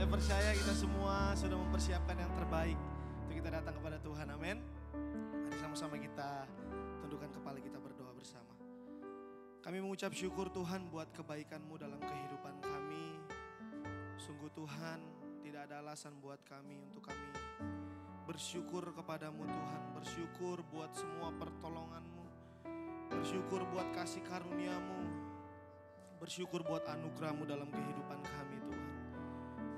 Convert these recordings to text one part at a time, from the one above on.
Saya percaya kita semua sudah mempersiapkan yang terbaik untuk kita datang kepada Tuhan. Amin. Mari sama-sama kita tundukkan kepala, kita berdoa bersama. Kami mengucap syukur Tuhan buat kebaikan-Mu dalam kehidupan kami. Sungguh Tuhan, tidak ada alasan buat kami untuk kami bersyukur kepadamu Tuhan. Bersyukur buat semua pertolongan-Mu. Bersyukur buat kasih karunia-Mu. Bersyukur buat anugerah-Mu dalam kehidupan kami Tuhan.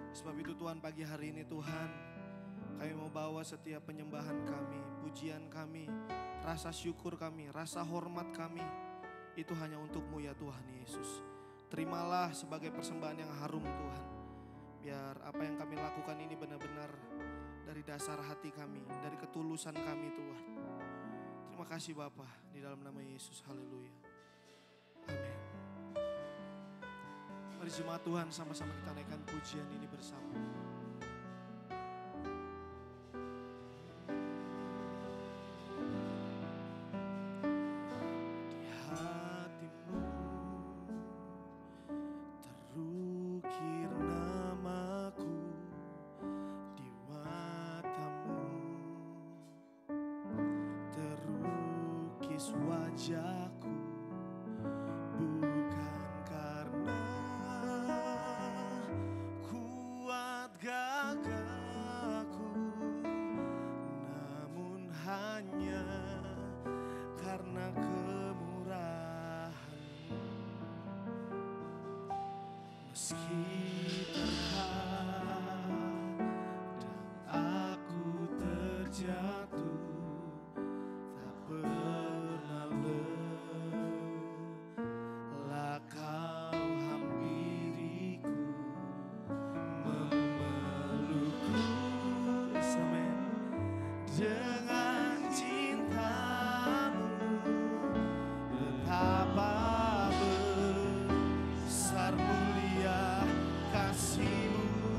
Sebab itu Tuhan, pagi hari ini Tuhan, kami mau bawa setiap penyembahan kami, pujian kami, rasa syukur kami, rasa hormat kami, itu hanya untuk-Mu ya Tuhan Yesus. Terimalah sebagai persembahan yang harum Tuhan. Biar apa yang kami lakukan ini benar-benar dari dasar hati kami, dari ketulusan kami Tuhan. Terima kasih Bapa, di dalam nama Yesus, haleluya. Amin. Mari jemaat Tuhan, sama-sama kita naikkan pujian ini bersama. Di hatimu terukir namaku, di matamu terukis wajahku, bukan karena kuat gagahku, namun hanya karena kemurahan-Mu. Meski terhadang aku terjatuh, tak pernah lelah Kau hampiriku, memelukku, amin, dengan cinta-Mu. Betapa besar mulia kasih-Mu.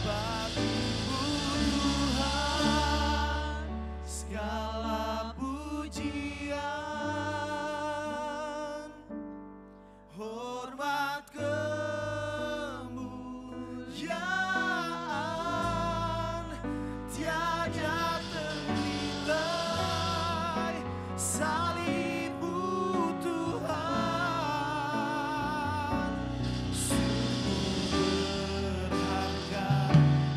Bagimu Tuhan segala pujian, hormat kemuliaan, tiada ternilai salib-Mu Tuhan. Sungguh berharga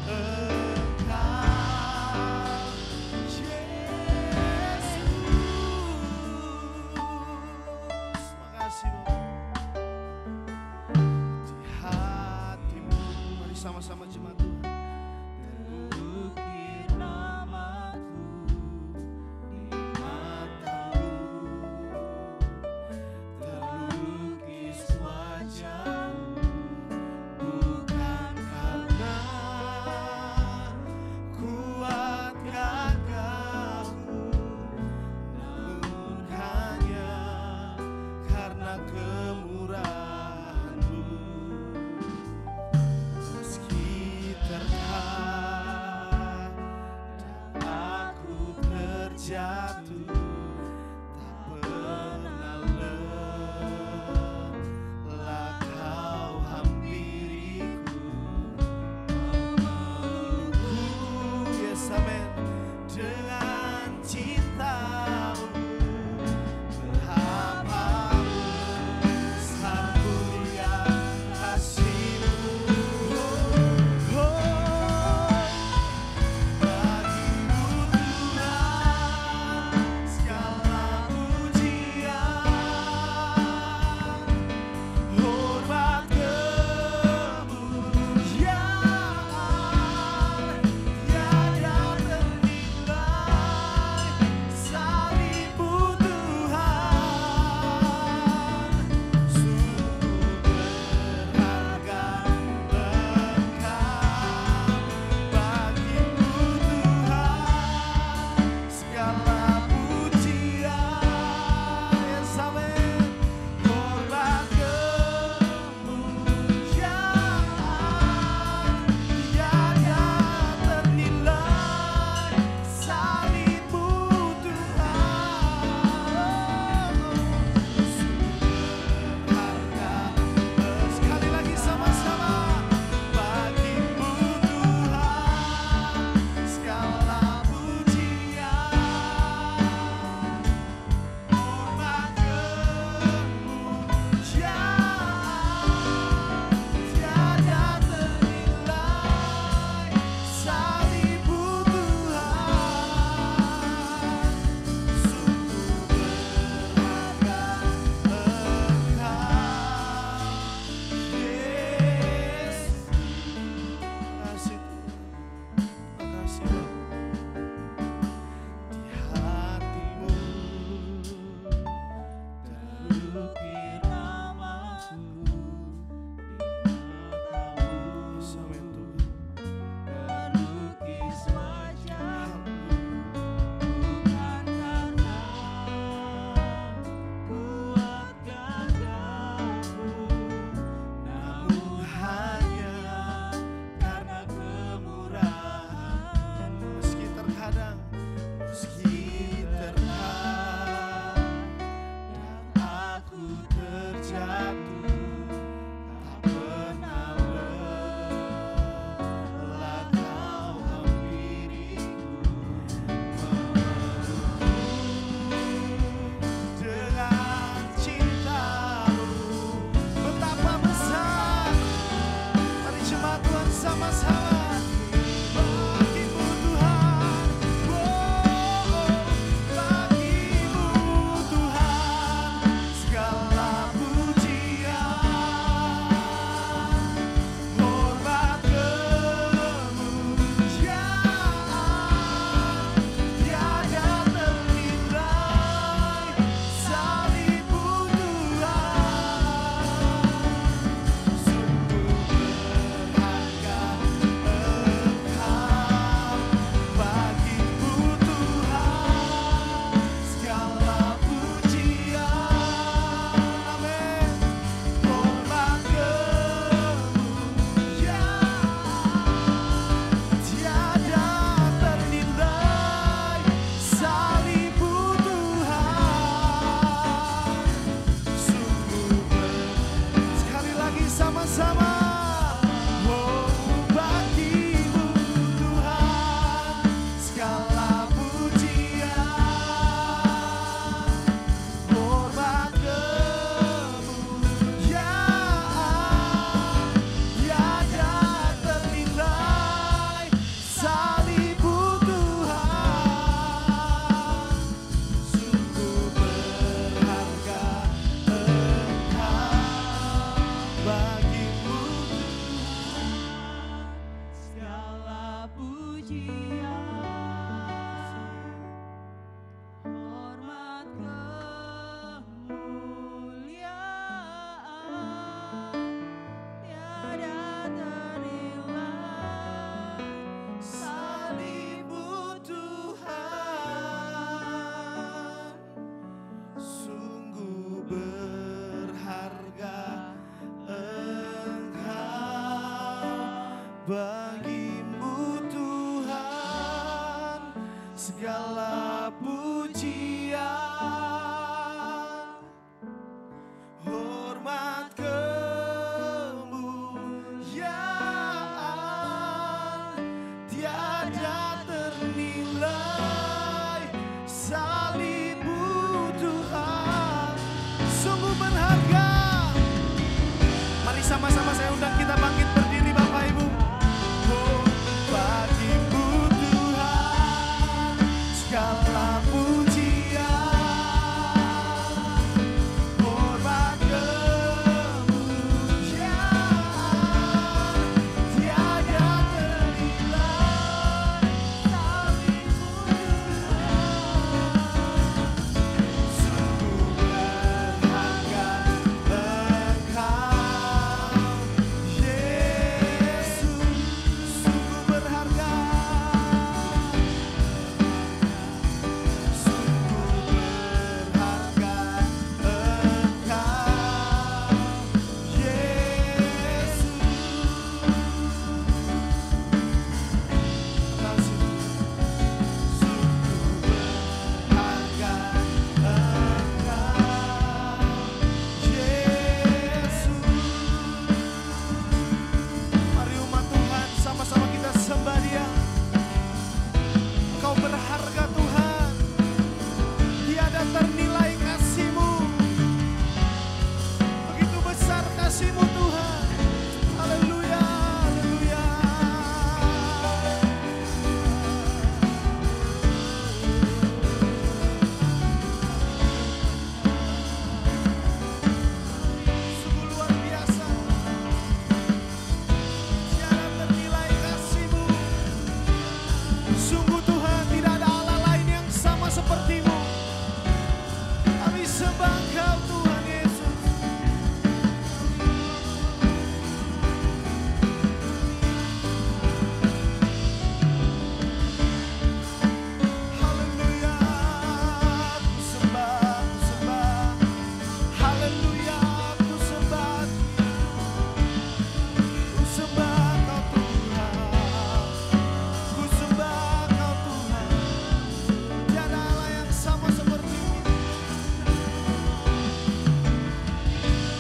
Engkau Yesus. Makasih Bapak. Di hatimu, mari sama-sama jemaat Tuhan. Terukir namaku, di matamu terlukis wajahmu, bukan karena kuat gagahku, namun hanya karena kemurahan-Mu. Meski Bagimu Tuhan segala pujian, hormat kemuliaan tiada ternilai. Salibmu Tuhan sungguh berharga. Mari sama-sama saya undang kita bangkit berdiri Bapak Ibu. Bagimu Tuhan segala pujian, hormat kemuliaan tiada ternilai. Salibmu Tuhan sungguh berharga Engkau Yesus, sungguh berharga. Mari umat Tuhan sama-sama kita sembah Dia. Engkau berharga Tuhan, tiada ternilai kasih-Mu. Begitu besar kasih-Mu Tuhan. Haleluya, haleluya. Sungguh luar biasa, tiada ternilai kasih-Mu. Sungguh Tuhan, tidak ada Allah lain yang sama seperti-Mu. Kami sembah Engkau Tuhan Yesus. Haleluya, ku sembah, ku sembah. Haleluya, ku sembah. Ku sembah Kau Tuhan. Ku sembah Kau Tuhan. Tiada Allah yang sama seperti-Mu.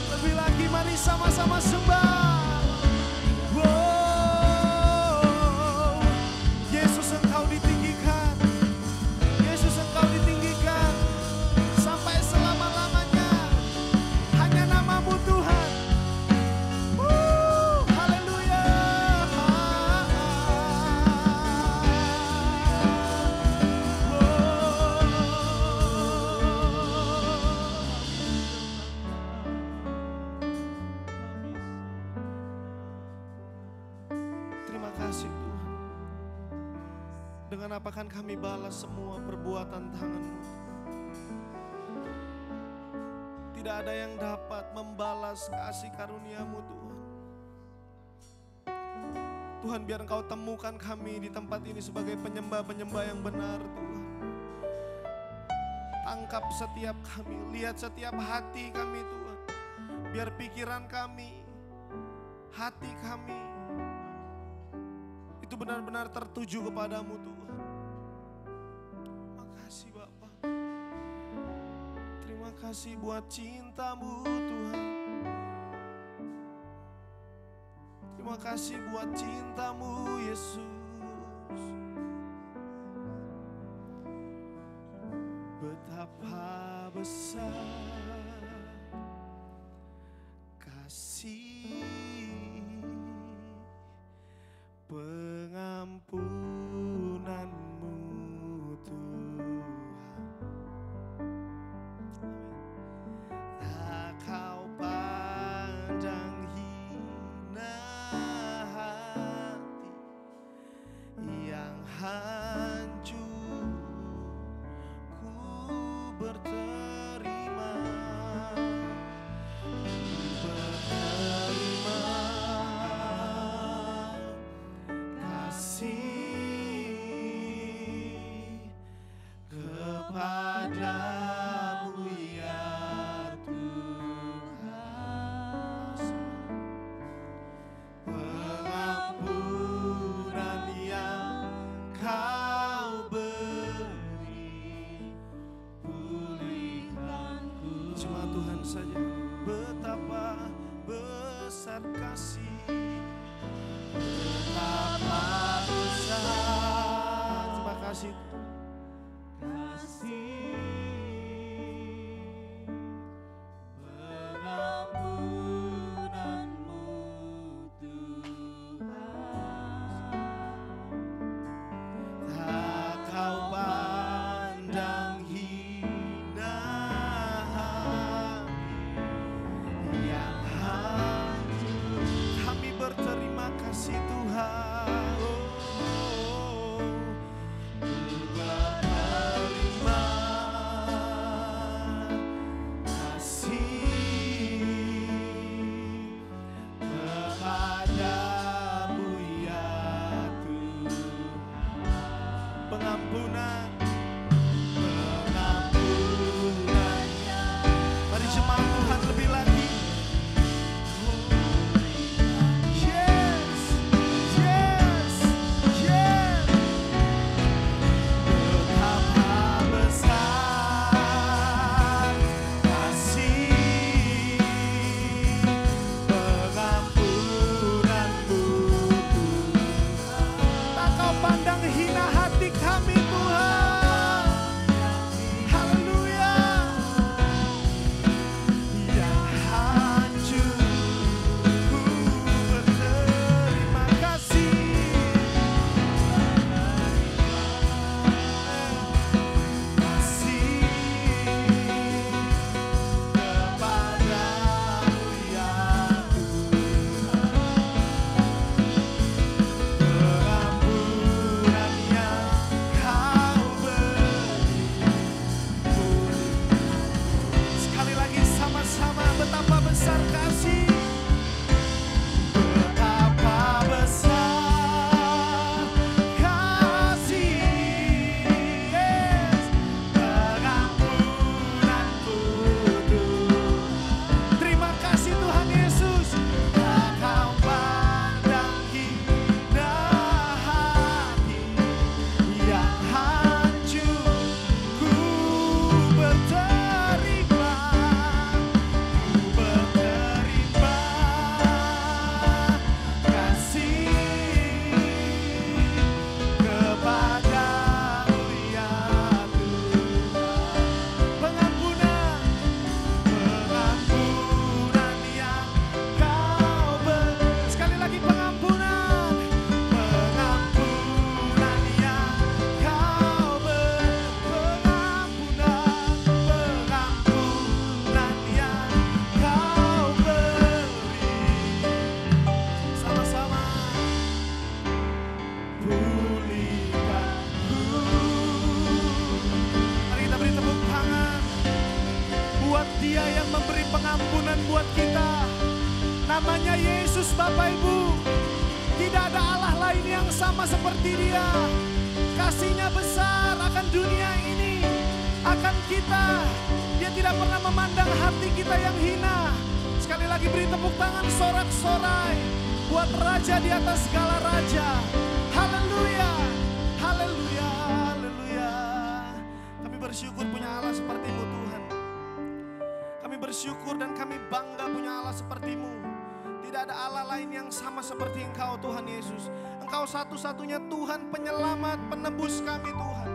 Lebih lagi mari sama-sama sembah. Wow. Yesus Engkau ditinggikan. Yesus Engkau ditinggikan sampai selama-lamanya. Hanya nama-Mu Tuhan. Haleluya. Terima kasih Tuhan. Dengan apa kan kami balas semua perbuatan tangan-Mu. Tidak ada yang dapat membalas kasih karunia-Mu Tuhan. Tuhan, biar Engkau temukan kami di tempat ini sebagai penyembah-penyembah yang benar Tuhan. Tangkap setiap kami, lihat setiap hati kami Tuhan. Biar pikiran kami, hati kami itu benar-benar tertuju kepadamu Tuhan. Makasih Bapa. Terima kasih buat cinta-Mu Tuhan. Terima kasih buat cinta-Mu Yesus. Betapa besar kasih pengampunan-Mu Tuhan. Tak Kau pandang hina hati yang hancur, ku berterima, ku berterima. besar kasih, betapa besar. Terima kasih. Namanya Yesus Bapak Ibu. Tidak ada Allah lain yang sama seperti Dia. Kasih-Nya besar akan dunia ini, akan kita. Dia tidak pernah memandang hati kita yang hina. Sekali lagi beri tepuk tangan sorak-sorai buat Raja di atas segala raja. Haleluya, haleluya, haleluya. Kami bersyukur punya Allah seperti-Mu Tuhan. Kami bersyukur dan kami bangga punya Allah seperti-Mu. Tidak ada Allah lain yang sama seperti Engkau Tuhan Yesus. Engkau satu-satunya Tuhan penyelamat, penebus kami Tuhan.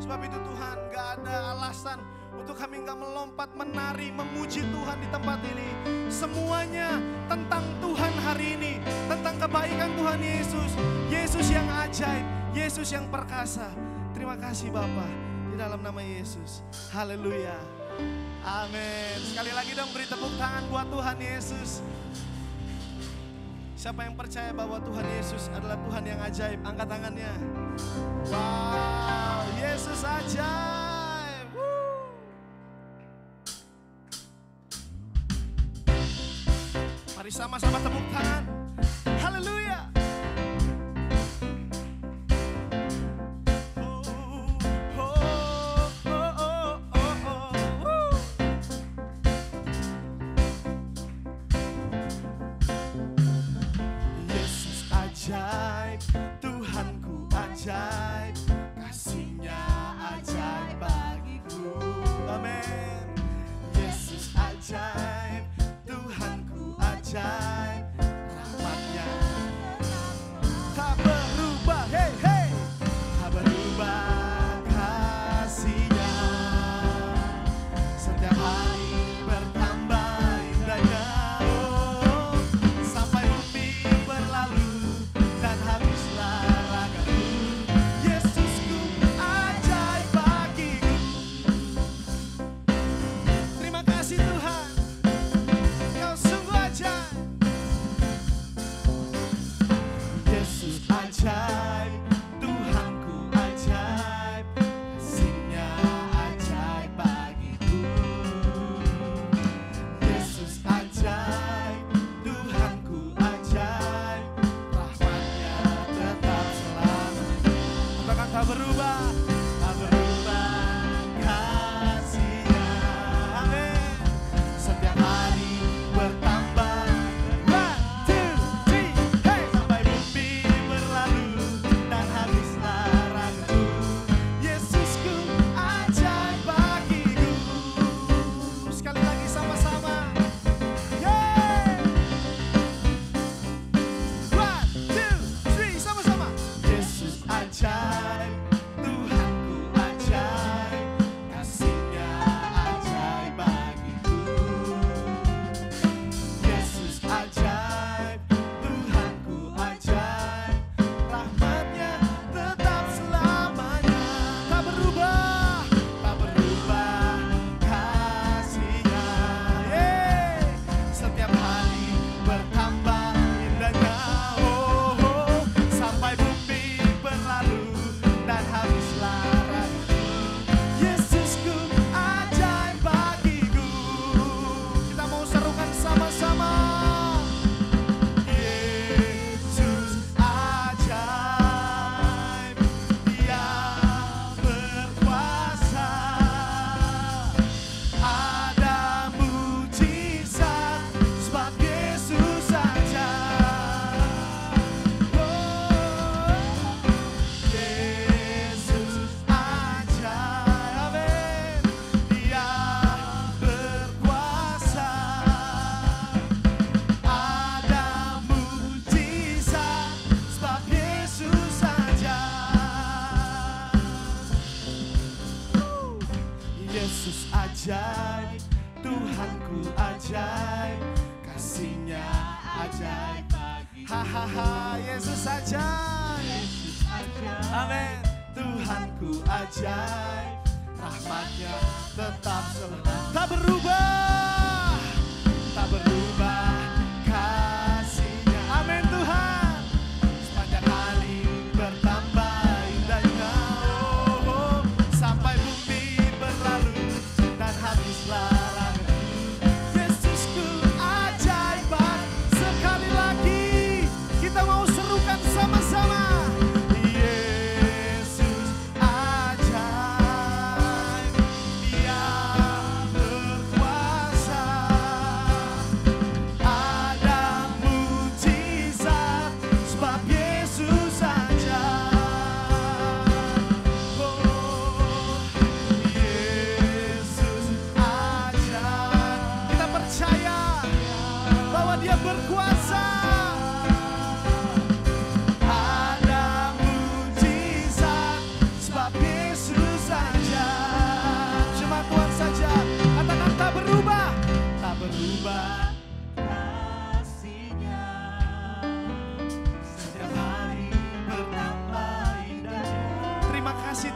Sebab itu Tuhan, gak ada alasan untuk kami gak melompat, menari, memuji Tuhan di tempat ini. Semuanya tentang Tuhan hari ini, tentang kebaikan Tuhan Yesus. Yesus yang ajaib, Yesus yang perkasa. Terima kasih Bapa, di dalam nama Yesus. Haleluya. Amin. Sekali lagi dong beri tepuk tangan buat Tuhan Yesus. Siapa yang percaya bahwa Tuhan Yesus adalah Tuhan yang ajaib? Angkat tangannya. Wow, Yesus ajaib. Mari sama-sama tepuk tangan. Haleluya. Ajaib, Tuhanku ajaib, kasih-Nya ajaib bagiku. Amin. Yesus ajaib, Tuhanku ajaib, Hahaha, Yesus ajaib. Amin. Tuhanku ajaib, rahmatnya tetap selalu. Tak berubah, tak berubah kasihnya. Amin Tuhan. Sepanjang hari bertambah indahnya, oh, sampai bumi berlalu dan habislah raga. Yesusku ajaib. Sekali lagi kita mau serukan sama-sama.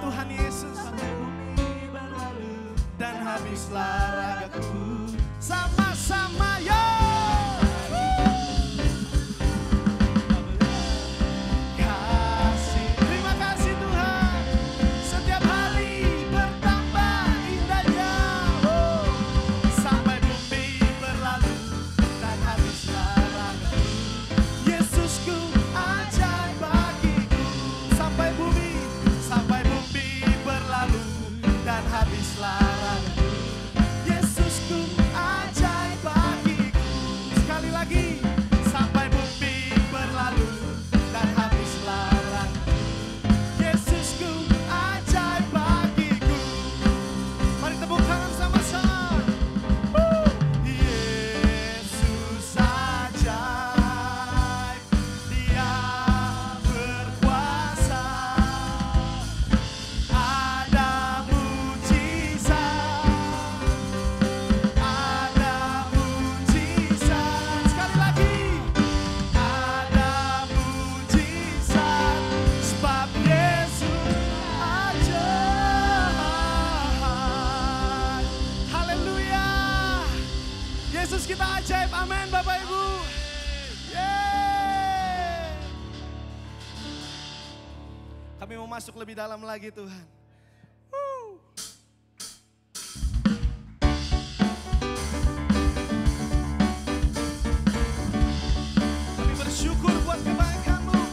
Tuhan Yesus, dan habislah ragaku. Sama-sama yo. Kasih, terima kasih Tuhan. Setiap hari bertambah indahnya, oh, sampai bumi berlalu dan habislah ragaku. Yesusku ajaib bagiku. Sampai bumi berlalu dan habislah ragaku. Yesusku ajaib bagiku. Sekali lagi, sampai bumi berlalu dan habislah ragaku. Yesusku ajaib bagiku. Mari tepuk tangan sama-sama. Yesus ajaib, Dia berkuasa. Yesus kita ajaib, amin Bapak Ibu. Yeay. Kami mau masuk lebih dalam lagi Tuhan. Kami bersyukur buat kebaikan-Mu.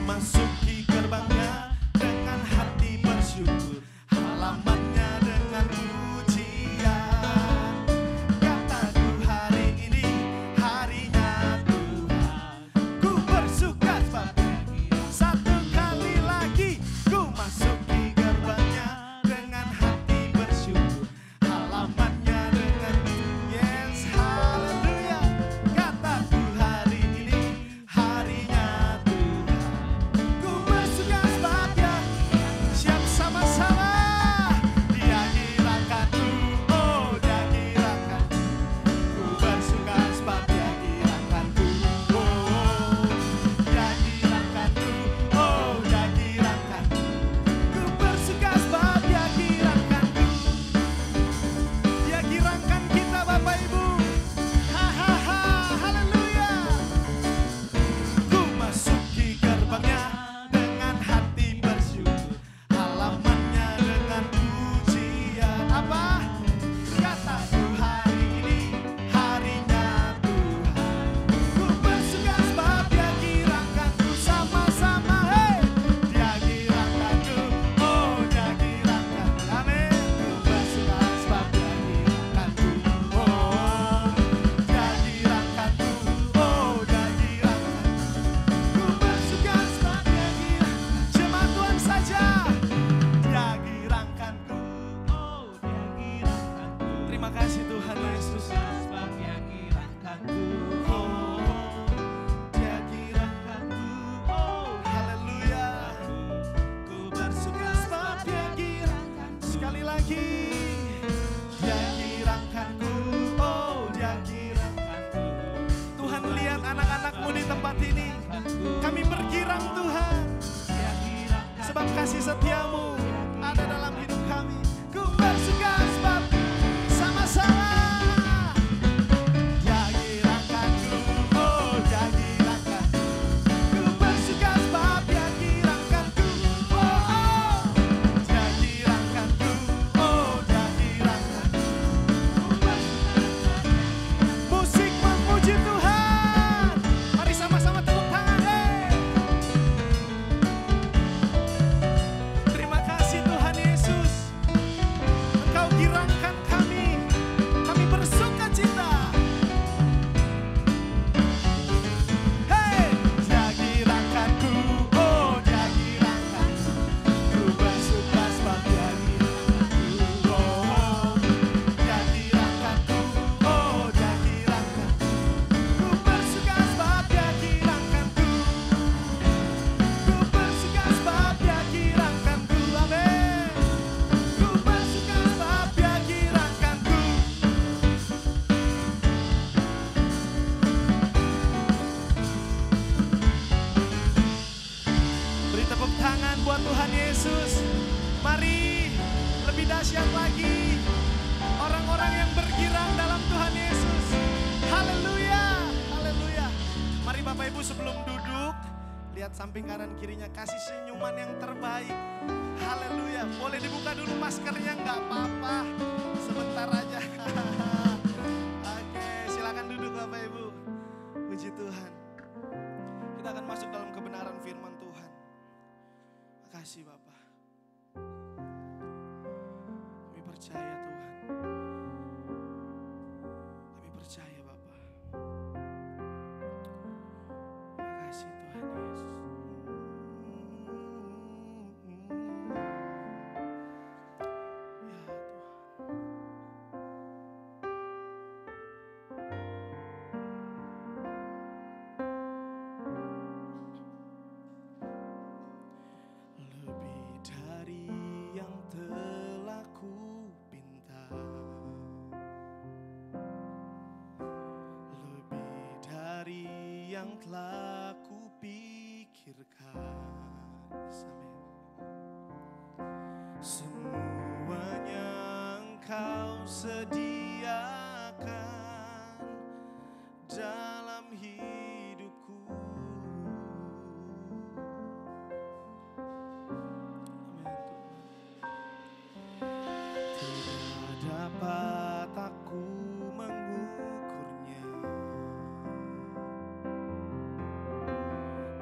Masuki gerbangnya dengan hati bersyukur, halamannya dengan pujian. Kataku hari pergi. Dia kirangkanku, oh dia kirangkanku. Tuhan lihat anak-anakmu di tempat ini. Kami bergirang Tuhan, sebab kasih setiamu ada dalam hidup kami. Ku bersuka sebab sama-sama. Dia kirangkanku, oh dia kirangkanku. Ku bersuka sebab dia kirangkanku, oh dia kirangkanku, oh dia kirangkanku. Musik memuji Tuhan. Mari sama-sama tepuk tangan. Terima kasih Tuhan Yesus. Engkau girangkan kami. Kami bersuka cita. Hey, dia girangkanku, oh dia girangkanku. Ku bersuka sebab dia girangkanku, oh dia girangkanku, oh dia girangkanku. Ku bersuka sebab dia girangkanku. Ku bersuka sebab dia girangkanku, amin. Ku bersuka sebab dia girangkanku. Beri tepuk tangan buat Tuhan Yesus. Mari lebih dahsyat lagi orang-orang yang bergirang dalam Tuhan Yesus. Haleluya, haleluya. Mari Bapak Ibu sebelum duduk, lihat samping kanan kirinya, kasih senyuman yang terbaik. Haleluya. Boleh dibuka dulu maskernya, nggak apa-apa. Sebentar aja. Oke, silakan duduk Bapak Ibu. Puji Tuhan. Kita akan masuk dalam kebenaran firman Tuhan. Makasih Bapak. Kami percaya Tuhan. Kami percaya Bapak. Makasih Tuhan Yesus. Ya Tuhan. Lebih dari yang telah ku pinta, lebih dari yang telah ku pikirkan. Amin. Semuanya Engkau sediakan dalam hidupku. Tidak dapat aku mengukurnya,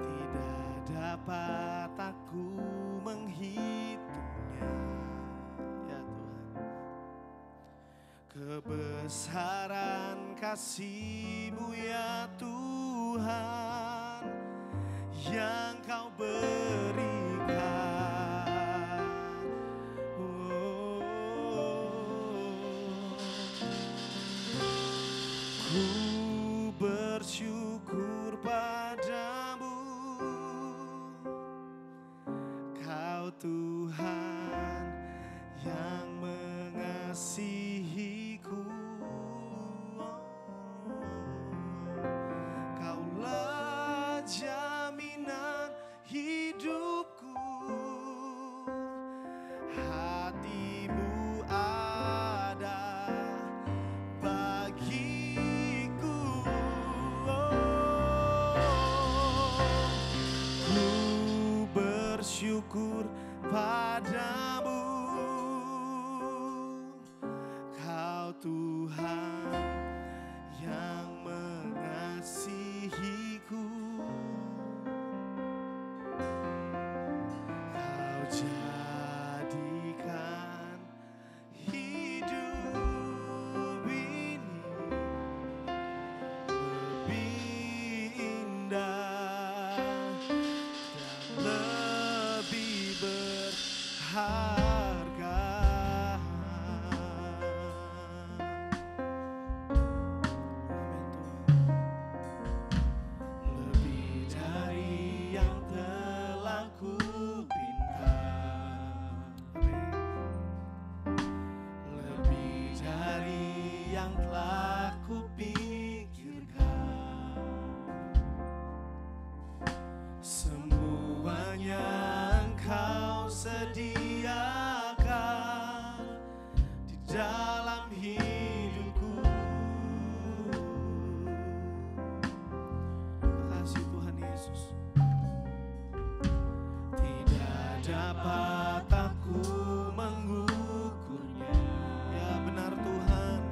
tidak dapat aku menghitungnya. Ya Tuhan, kebesaran kasih-Mu ya Tuhan yang Kau berikan. Ku bersyukur padamu, Kau Tuhan yang mengasihiku. Kaulah jaminan hidupku, hati-Mu ada bagiku. Ku bersyukur padamu, Kau Tuhan yang mengasihiku. Kau jadikan hidup ini lebih indah dan lebih berharga. Amin Tuhan. Lebih dari yang telah ku pinta. Amin. dalam hidupku. Makasih Tuhan Yesus. Tidak dapat aku mengukurnya. Ya benar Tuhan.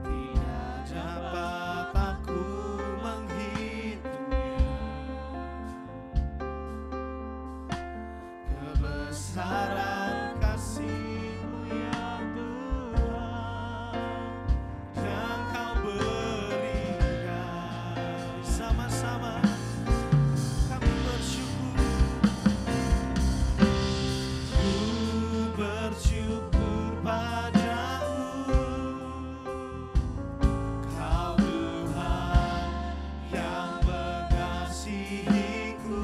Tidak dapat aku menghitungnya. Kebesaran kasih-Mu ya Tuhan yang Kau berikan. Sama-sama kami bersyukur. Ku bersyukur padamu, Kau Tuhan yang mengasihiku.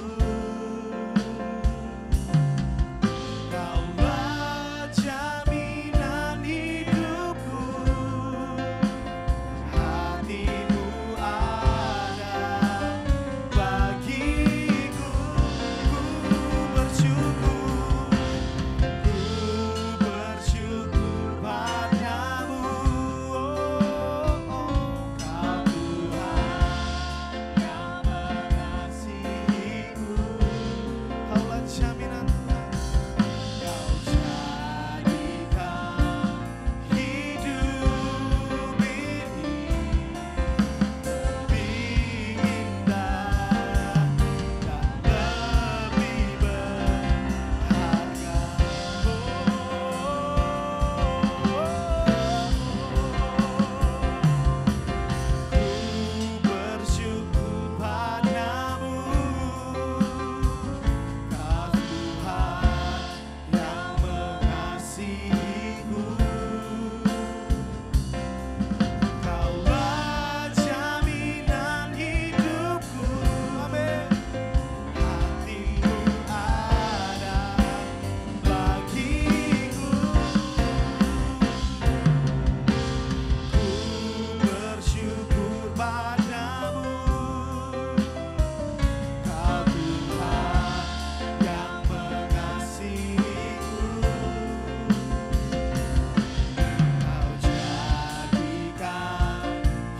Kaulah jaminan hidupku, hati-Mu ada bagiku. Ku bersyukur padamu, Kau Tuhan yang mengasihiku. Kaulah jaminan, Kau jadikan hidup ini lebih indah dan lebih berharga. Ku bersyukur padamu, Kau Tuhan yang mengasihiku. Kaulah jaminan hidupku, amin. Hati-Mu ada bagiku. Ku bersyukur padamu, Kau Tuhan yang mengasihiku. Kau jadikan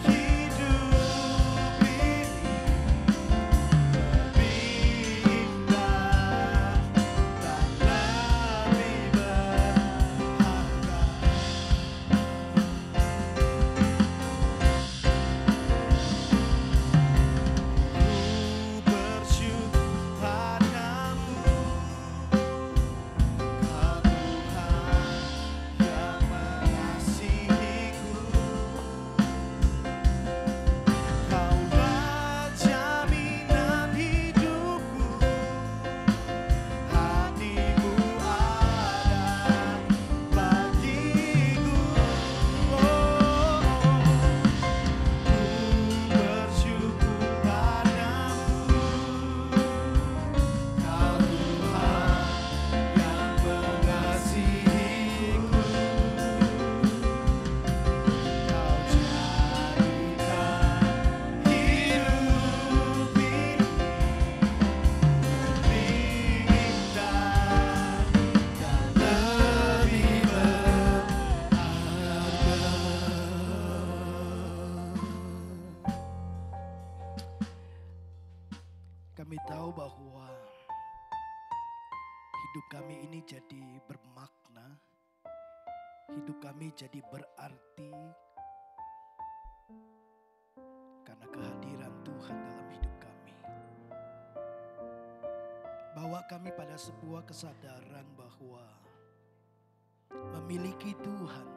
hidup ini lebih indah dan lebih berharga. Ku bersyukur padamu, Kau Tuhan yang mengasihiku. Kaulah jaminan hidupku, hati-Mu ada bagiku. Ku bersyukur padamu, Kau Tuhan yang mengasihiku. Kau jadikan hidup ini lebih indah dan lebih berharga. Kami tahu bahwa hidup kami ini jadi bermakna, hidup kami jadi berarti karena kehadiran Tuhan dalam hidup kami. Bawa kami pada sebuah kesadaran bahwa memiliki Tuhan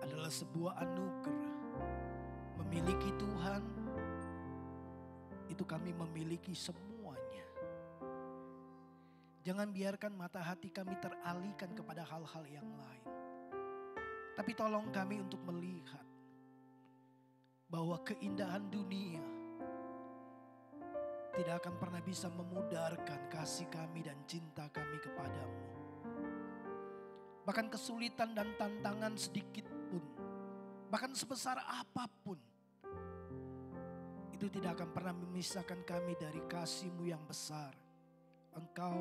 adalah sebuah anugerah. Memiliki Tuhan itu kami memiliki semuanya. Jangan biarkan mata hati kami teralihkan kepada hal-hal yang lain. Tapi tolong kami untuk melihat bahwa keindahan dunia tidak akan pernah bisa memudarkan kasih kami dan cinta kami kepadamu. Bahkan kesulitan dan tantangan sedikit pun, bahkan sebesar apapun, itu tidak akan pernah memisahkan kami dari kasih-Mu yang besar. Engkau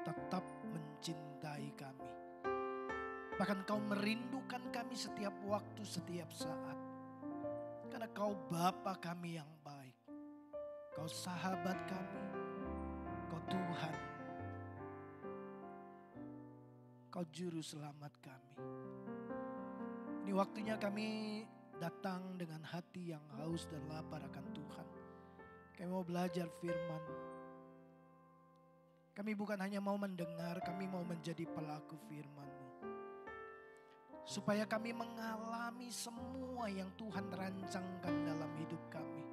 tetap mencintai kami. Bahkan Kau merindukan kami setiap waktu, setiap saat. Karena Kau Bapa kami yang baik. Kau sahabat kami. Kau Tuhan. Kau juru selamat kami. Ini waktunya kami datang dengan hati yang haus dan lapar akan Tuhan. Kami mau belajar firman. Kami bukan hanya mau mendengar, kami mau menjadi pelaku firman-Mu. Supaya kami mengalami semua yang Tuhan rancangkan dalam hidup kami.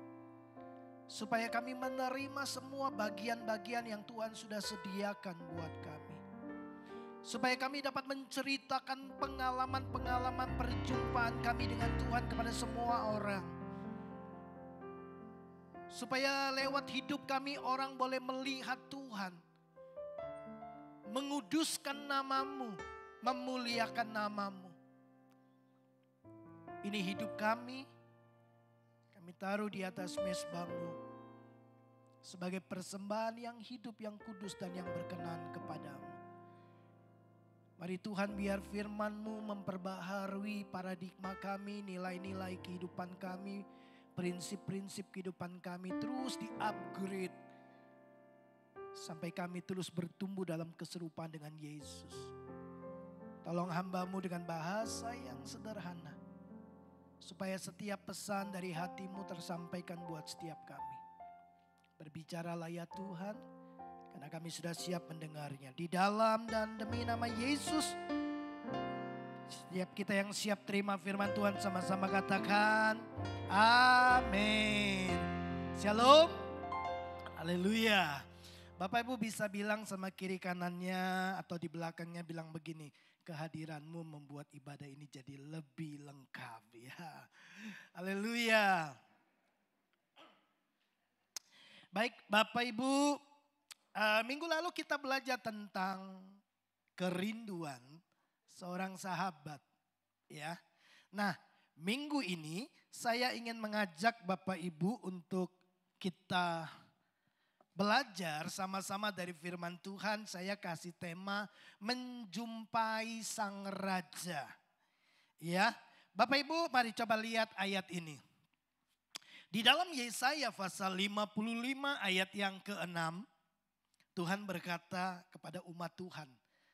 Supaya kami menerima semua bagian-bagian yang Tuhan sudah sediakan buat kami. Supaya kami dapat menceritakan pengalaman-pengalaman perjumpaan kami dengan Tuhan kepada semua orang. Supaya lewat hidup kami orang boleh melihat Tuhan. Menguduskan nama-Mu, memuliakan nama-Mu. Ini hidup kami taruh di atas mezbah-Mu. Sebagai persembahan yang hidup, yang kudus dan yang berkenan kepadamu. Mari Tuhan biar firman-Mu memperbaharui paradigma kami, nilai-nilai kehidupan kami, prinsip-prinsip kehidupan kami terus di-upgrade. Sampai kami terus bertumbuh dalam keserupaan dengan Yesus. Tolong hamba-Mu dengan bahasa yang sederhana. Supaya setiap pesan dari hati-Mu tersampaikan buat setiap kami. Berbicaralah ya Tuhan, karena kami sudah siap mendengarnya. Di dalam dan demi nama Yesus. Setiap kita yang siap terima firman Tuhan sama-sama katakan amin. Shalom. Haleluya. Bapak Ibu bisa bilang sama kiri kanannya atau di belakangnya bilang begini. Kehadiran-Mu membuat ibadah ini jadi lebih lengkap ya. Haleluya. Baik Bapak Ibu, minggu lalu kita belajar tentang kerinduan seorang sahabat ya. Nah, minggu ini saya ingin mengajak Bapak Ibu untuk kita belajar sama-sama dari firman Tuhan. Saya kasih tema menjumpai Sang Raja. Ya, Bapak Ibu mari coba lihat ayat ini. Di dalam Yesaya pasal 55 ayat yang ke-6. Tuhan berkata kepada umat Tuhan.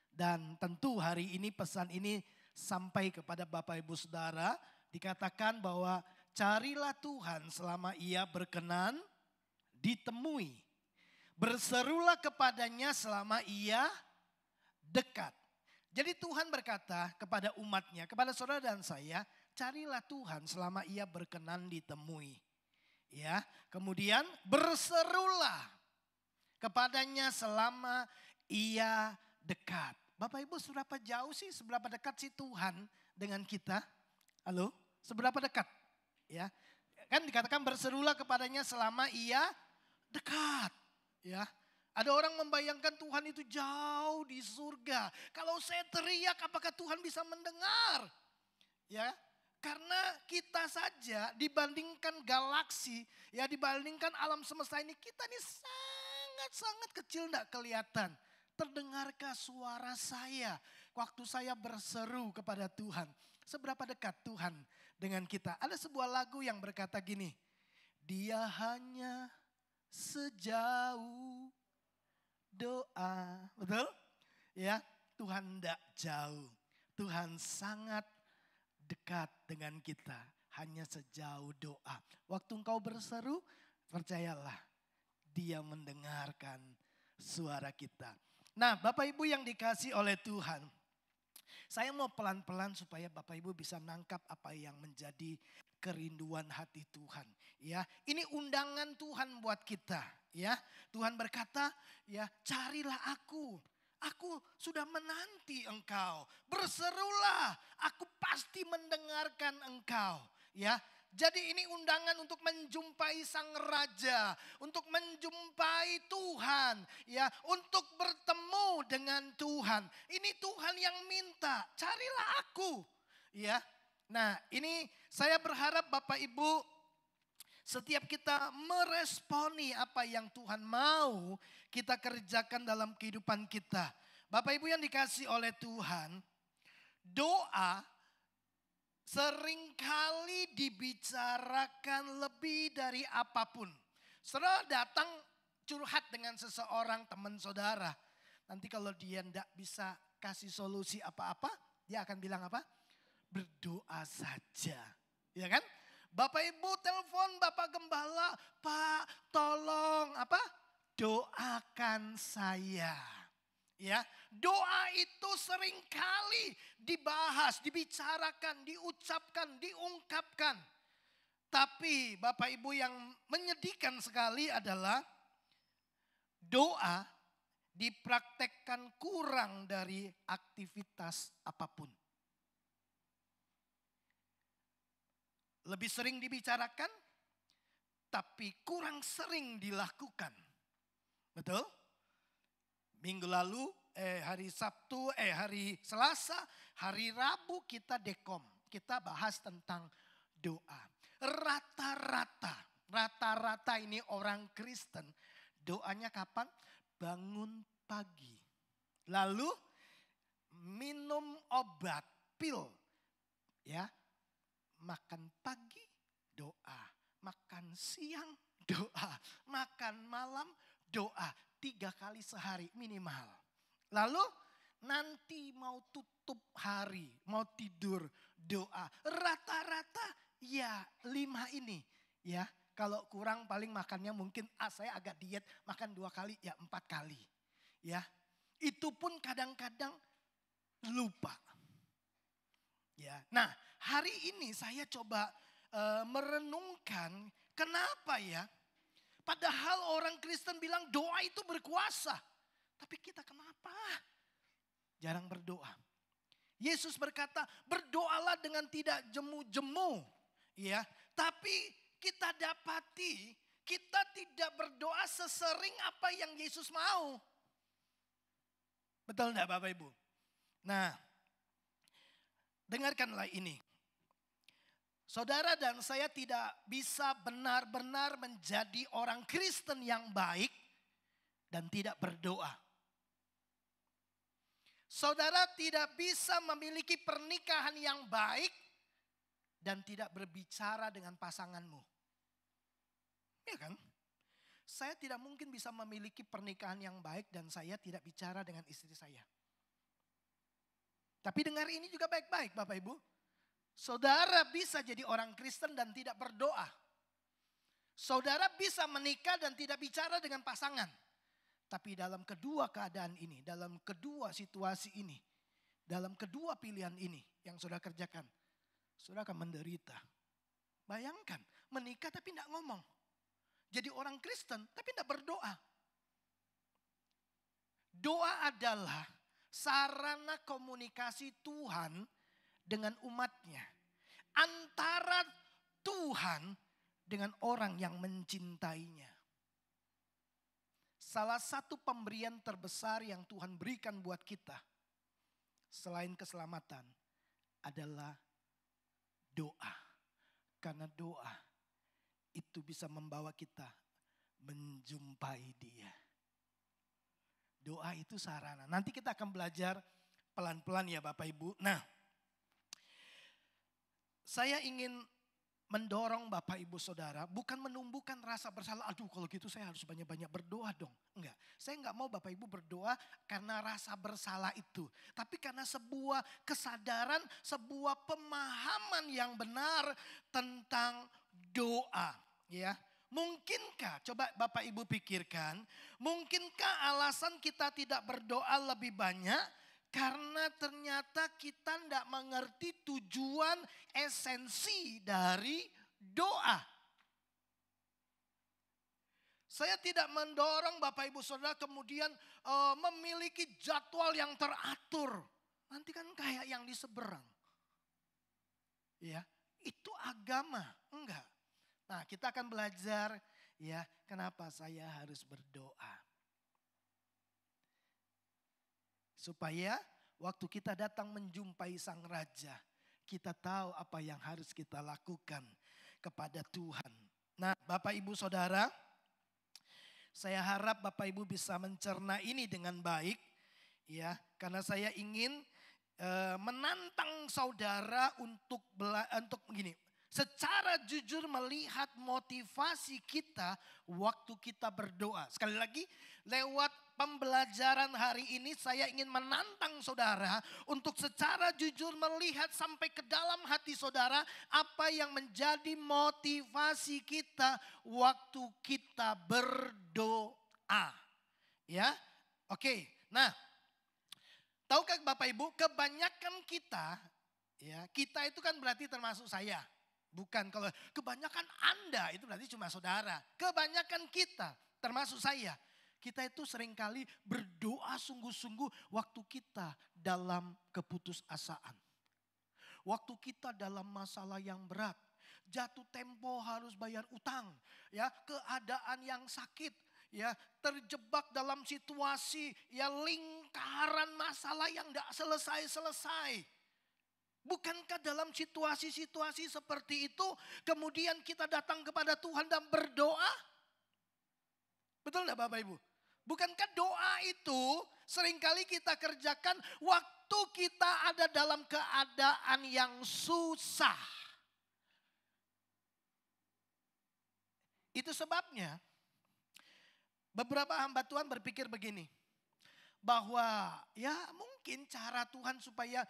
Dan tentu hari ini pesan ini sampai kepada Bapak Ibu Saudara. Dikatakan bahwa carilah Tuhan selama Ia berkenan ditemui. Berserulah kepadanya selama Ia dekat. Jadi Tuhan berkata kepada umatnya, kepada saudara dan saya, carilah Tuhan selama Ia berkenan ditemui. Ya, kemudian berserulah kepadanya selama Ia dekat. Bapak Ibu seberapa jauh sih, seberapa dekat sih Tuhan dengan kita? Halo, seberapa dekat? Ya, kan dikatakan berserulah kepadanya selama Ia dekat. Ya, ada orang membayangkan Tuhan itu jauh di surga. Kalau saya teriak, apakah Tuhan bisa mendengar? Ya, karena kita saja dibandingkan galaksi, ya dibandingkan alam semesta ini, kita ini sangat-sangat kecil, tidak kelihatan. Terdengarkah suara saya waktu saya berseru kepada Tuhan? Seberapa dekat Tuhan dengan kita? Ada sebuah lagu yang berkata gini, Dia hanya sejauh doa. Betul? Ya, Tuhan tidak jauh. Tuhan sangat dekat dengan kita. Hanya sejauh doa. Waktu engkau berseru, percayalah. Dia mendengarkan suara kita. Nah, Bapak Ibu yang dikasih oleh Tuhan. Saya mau pelan-pelan supaya Bapak Ibu bisa nangkap apa yang menjadi kerinduan hati Tuhan. Ya, ini undangan Tuhan buat kita. Ya, Tuhan berkata, ya carilah aku. Aku sudah menanti engkau. Berserulah, aku pasti mendengarkan engkau. Ya, jadi ini undangan untuk menjumpai Sang Raja, untuk menjumpai Tuhan, ya, untuk bertemu dengan Tuhan. Ini Tuhan yang minta, carilah aku, ya. Nah, ini saya berharap Bapak Ibu setiap kita meresponi apa yang Tuhan mau kita kerjakan dalam kehidupan kita. Bapak Ibu yang dikasih oleh Tuhan, doa seringkali dibicarakan lebih dari apapun. Saudara datang curhat dengan seseorang teman saudara. Nanti kalau dia tidak bisa kasih solusi apa-apa, dia akan bilang apa? Berdoa saja. Ya kan? Bapak Ibu telepon Bapak Gembala, Pak tolong apa? Doakan saya. Ya, doa itu seringkali dibahas, dibicarakan, diucapkan, diungkapkan. Tapi Bapak Ibu yang menyedihkan sekali adalah doa dipraktekkan kurang dari aktivitas apapun. Lebih sering dibicarakan, tapi kurang sering dilakukan. Betul? Minggu lalu, hari Selasa, hari Rabu kita dekom. Kita bahas tentang doa. Rata-rata ini orang Kristen, doanya kapan? Bangun pagi. Lalu minum obat, pil. Ya. Makan pagi, doa. Makan siang, doa. Makan malam, doa. 3 kali sehari minimal. Lalu nanti mau tutup hari, mau tidur, doa. Rata-rata ya 5 ini. Ya, kalau kurang paling makannya mungkin saya agak diet, makan 2 kali, ya 4 kali. Ya, itu pun kadang-kadang lupa. Ya, nah hari ini saya coba merenungkan kenapa ya. Padahal orang Kristen bilang doa itu berkuasa. Tapi kita kenapa jarang berdoa? Yesus berkata berdoalah dengan tidak jemu-jemu. Ya, tapi kita dapati kita tidak berdoa sesering apa yang Yesus mau. Betul enggak Bapak Ibu? Nah, dengarkanlah ini. Saudara dan saya tidak bisa benar-benar menjadi orang Kristen yang baik dan tidak berdoa. Saudara tidak bisa memiliki pernikahan yang baik dan tidak berbicara dengan pasanganmu. Ya kan? Saya tidak mungkin bisa memiliki pernikahan yang baik dan saya tidak bicara dengan istri saya. Tapi dengar ini juga baik-baik Bapak Ibu. Saudara bisa jadi orang Kristen dan tidak berdoa. Saudara bisa menikah dan tidak bicara dengan pasangan. Tapi dalam kedua keadaan ini, dalam kedua situasi ini, dalam kedua pilihan ini yang saudara kerjakan, saudara akan menderita. Bayangkan, menikah tapi tidak ngomong. Jadi orang Kristen tapi tidak berdoa. Doa adalah sarana komunikasi Tuhan dengan umatnya. Antara Tuhan dengan orang yang mencintainya. Salah satu pemberian terbesar yang Tuhan berikan buat kita selain keselamatan adalah doa. Karena doa itu bisa membawa kita menjumpai Dia. Doa itu sarana. Nanti kita akan belajar pelan-pelan ya Bapak Ibu. Nah, saya ingin mendorong Bapak Ibu Saudara bukan menumbuhkan rasa bersalah. Aduh kalau gitu saya harus banyak-banyak berdoa dong. Enggak, saya enggak mau Bapak Ibu berdoa karena rasa bersalah itu. Tapi karena sebuah kesadaran, sebuah pemahaman yang benar tentang doa. Ya, mungkinkah, coba Bapak Ibu pikirkan, mungkinkah alasan kita tidak berdoa lebih banyak? Karena ternyata kita tidak mengerti tujuan esensi dari doa. Saya tidak mendorong Bapak Ibu Saudara kemudian memiliki jadwal yang teratur. Nanti kan kayak yang di seberang. Ya, itu agama, enggak. Nah, kita akan belajar ya kenapa saya harus berdoa. Supaya waktu kita datang menjumpai Sang Raja, kita tahu apa yang harus kita lakukan kepada Tuhan. Nah, Bapak Ibu Saudara, saya harap Bapak Ibu bisa mencerna ini dengan baik. Ya, karena saya ingin menantang saudara untuk begini, secara jujur melihat motivasi kita waktu kita berdoa. Sekali lagi, lewat pembelajaran hari ini saya ingin menantang saudara untuk secara jujur melihat sampai ke dalam hati saudara apa yang menjadi motivasi kita waktu kita berdoa. Ya, oke. Nah, tahukah Bapak Ibu, kebanyakan kita, ya, kita itu kan berarti termasuk saya. Bukan, kalau kebanyakan Anda itu berarti cuma saudara. Kebanyakan kita, termasuk saya. Kita itu seringkali berdoa sungguh-sungguh waktu kita dalam keputusasaan. Waktu kita dalam masalah yang berat. Jatuh tempo harus bayar utang. Ya, keadaan yang sakit. Ya, terjebak dalam situasi ya lingkaran masalah yang tidak selesai-selesai. Bukankah dalam situasi-situasi seperti itu kemudian kita datang kepada Tuhan dan berdoa? Betul enggak Bapak Ibu? Bukankah doa itu seringkali kita kerjakan waktu kita ada dalam keadaan yang susah. Itu sebabnya beberapa hamba Tuhan berpikir begini. Bahwa ya mungkin cara Tuhan supaya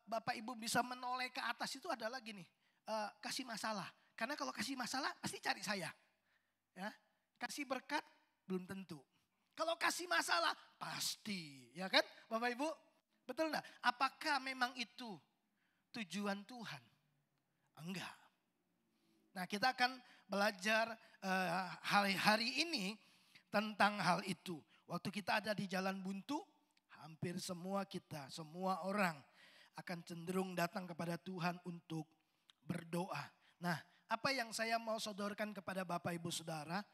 Bapak Ibu bisa menoleh ke atas itu adalah gini. Kasih masalah. Karena kalau kasih masalah pasti cari saya. Ya, kasih berkat belum tentu. Kalau kasih masalah pasti. Ya kan Bapak Ibu? Betul enggak? Apakah memang itu tujuan Tuhan? Enggak. Nah kita akan belajar hari ini tentang hal itu. Waktu kita ada di jalan buntu, hampir semua kita, semua orang akan cenderung datang kepada Tuhan untuk berdoa. Nah, apa yang saya mau sodorkan kepada Bapak Ibu Saudara,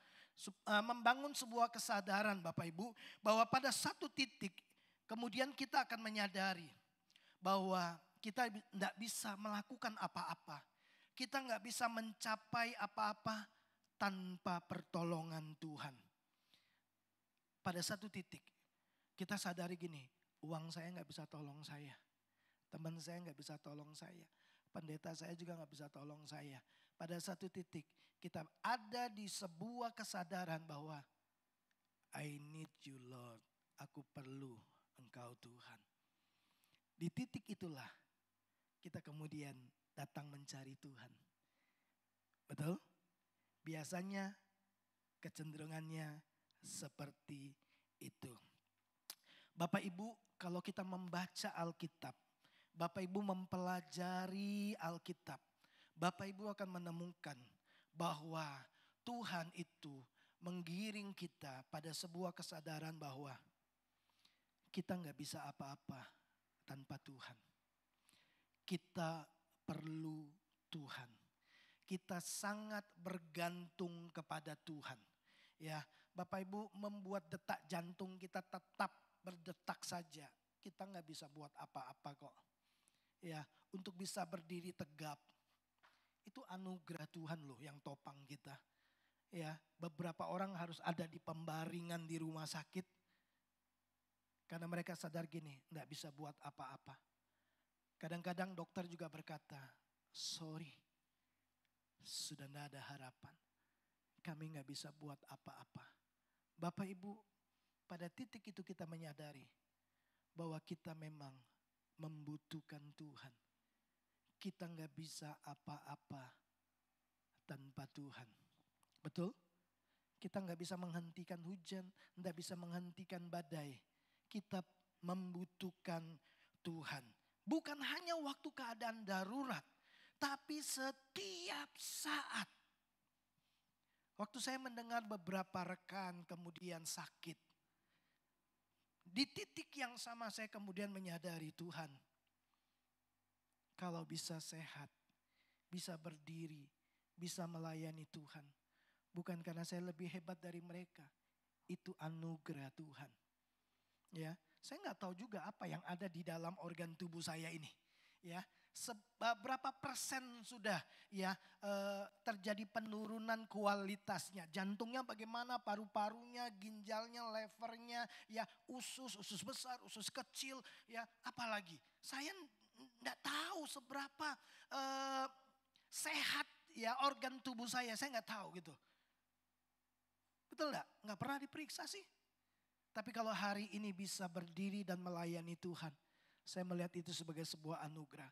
membangun sebuah kesadaran Bapak Ibu, bahwa pada satu titik kemudian kita akan menyadari bahwa kita tidak bisa melakukan apa-apa. Kita nggak bisa mencapai apa-apa tanpa pertolongan Tuhan. Pada satu titik kita sadari gini, uang saya nggak bisa tolong saya. Teman saya nggak bisa tolong saya. Pendeta saya juga nggak bisa tolong saya. Pada satu titik kita ada di sebuah kesadaran bahwa I need you Lord. Aku perlu Engkau Tuhan. Di titik itulah kita kemudian datang mencari Tuhan. Betul? Biasanya kecenderungannya seperti itu. Bapak Ibu, kalau kita membaca Alkitab, Bapak Ibu mempelajari Alkitab, Bapak Ibu akan menemukan bahwa Tuhan itu menggiring kita pada sebuah kesadaran bahwa kita nggak bisa apa-apa tanpa Tuhan. Kita perlu Tuhan. Kita sangat bergantung kepada Tuhan. Ya, Bapak Ibu membuat detak jantung kita tetap berdetak saja. Kita nggak bisa buat apa-apa kok. Ya, untuk bisa berdiri tegap. Itu anugerah Tuhan loh yang topang kita. Ya, beberapa orang harus ada di pembaringan di rumah sakit. Karena mereka sadar gini, nggak bisa buat apa-apa. Kadang-kadang dokter juga berkata, sorry, sudah nggak ada harapan. Kami nggak bisa buat apa-apa. Bapak Ibu, pada titik itu kita menyadari bahwa kita memang membutuhkan Tuhan. Kita nggak bisa apa-apa tanpa Tuhan. Betul? Kita nggak bisa menghentikan hujan, nggak bisa menghentikan badai. Kita membutuhkan Tuhan. Bukan hanya waktu keadaan darurat, tapi setiap saat. Waktu saya mendengar beberapa rekan kemudian sakit. Di titik yang sama saya kemudian menyadari Tuhan. Kalau bisa sehat, bisa berdiri, bisa melayani Tuhan. Bukan karena saya lebih hebat dari mereka. Itu anugerah Tuhan. Ya, saya nggak tahu juga apa yang ada di dalam organ tubuh saya ini. Ya, berapa persen sudah ya terjadi penurunan kualitasnya. Jantungnya bagaimana, paru-parunya, ginjalnya, levernya, ya usus besar, usus kecil, ya apalagi. Saya enggak tahu seberapa sehat ya organ tubuh saya enggak tahu gitu. Betul enggak? Enggak pernah diperiksa sih. Tapi kalau hari ini bisa berdiri dan melayani Tuhan, saya melihat itu sebagai sebuah anugerah.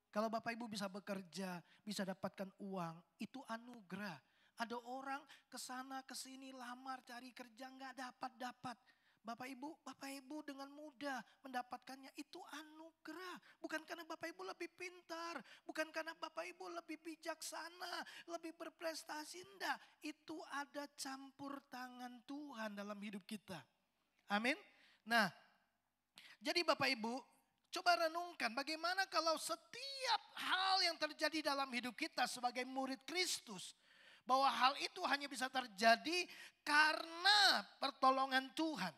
Kalau Bapak Ibu bisa bekerja, bisa dapatkan uang, itu anugerah. Ada orang kesana kesini lamar cari kerja nggak dapat. Bapak Ibu dengan mudah mendapatkannya, itu anugerah. Bukan karena Bapak Ibu lebih pintar, bukan karena Bapak Ibu lebih bijaksana, lebih berprestasi, enggak. Itu ada campur tangan Tuhan dalam hidup kita. Amin. Nah, jadi Bapak Ibu, coba renungkan bagaimana kalau setiap hal yang terjadi dalam hidup kita sebagai murid Kristus, bahwa hal itu hanya bisa terjadi karena pertolongan Tuhan.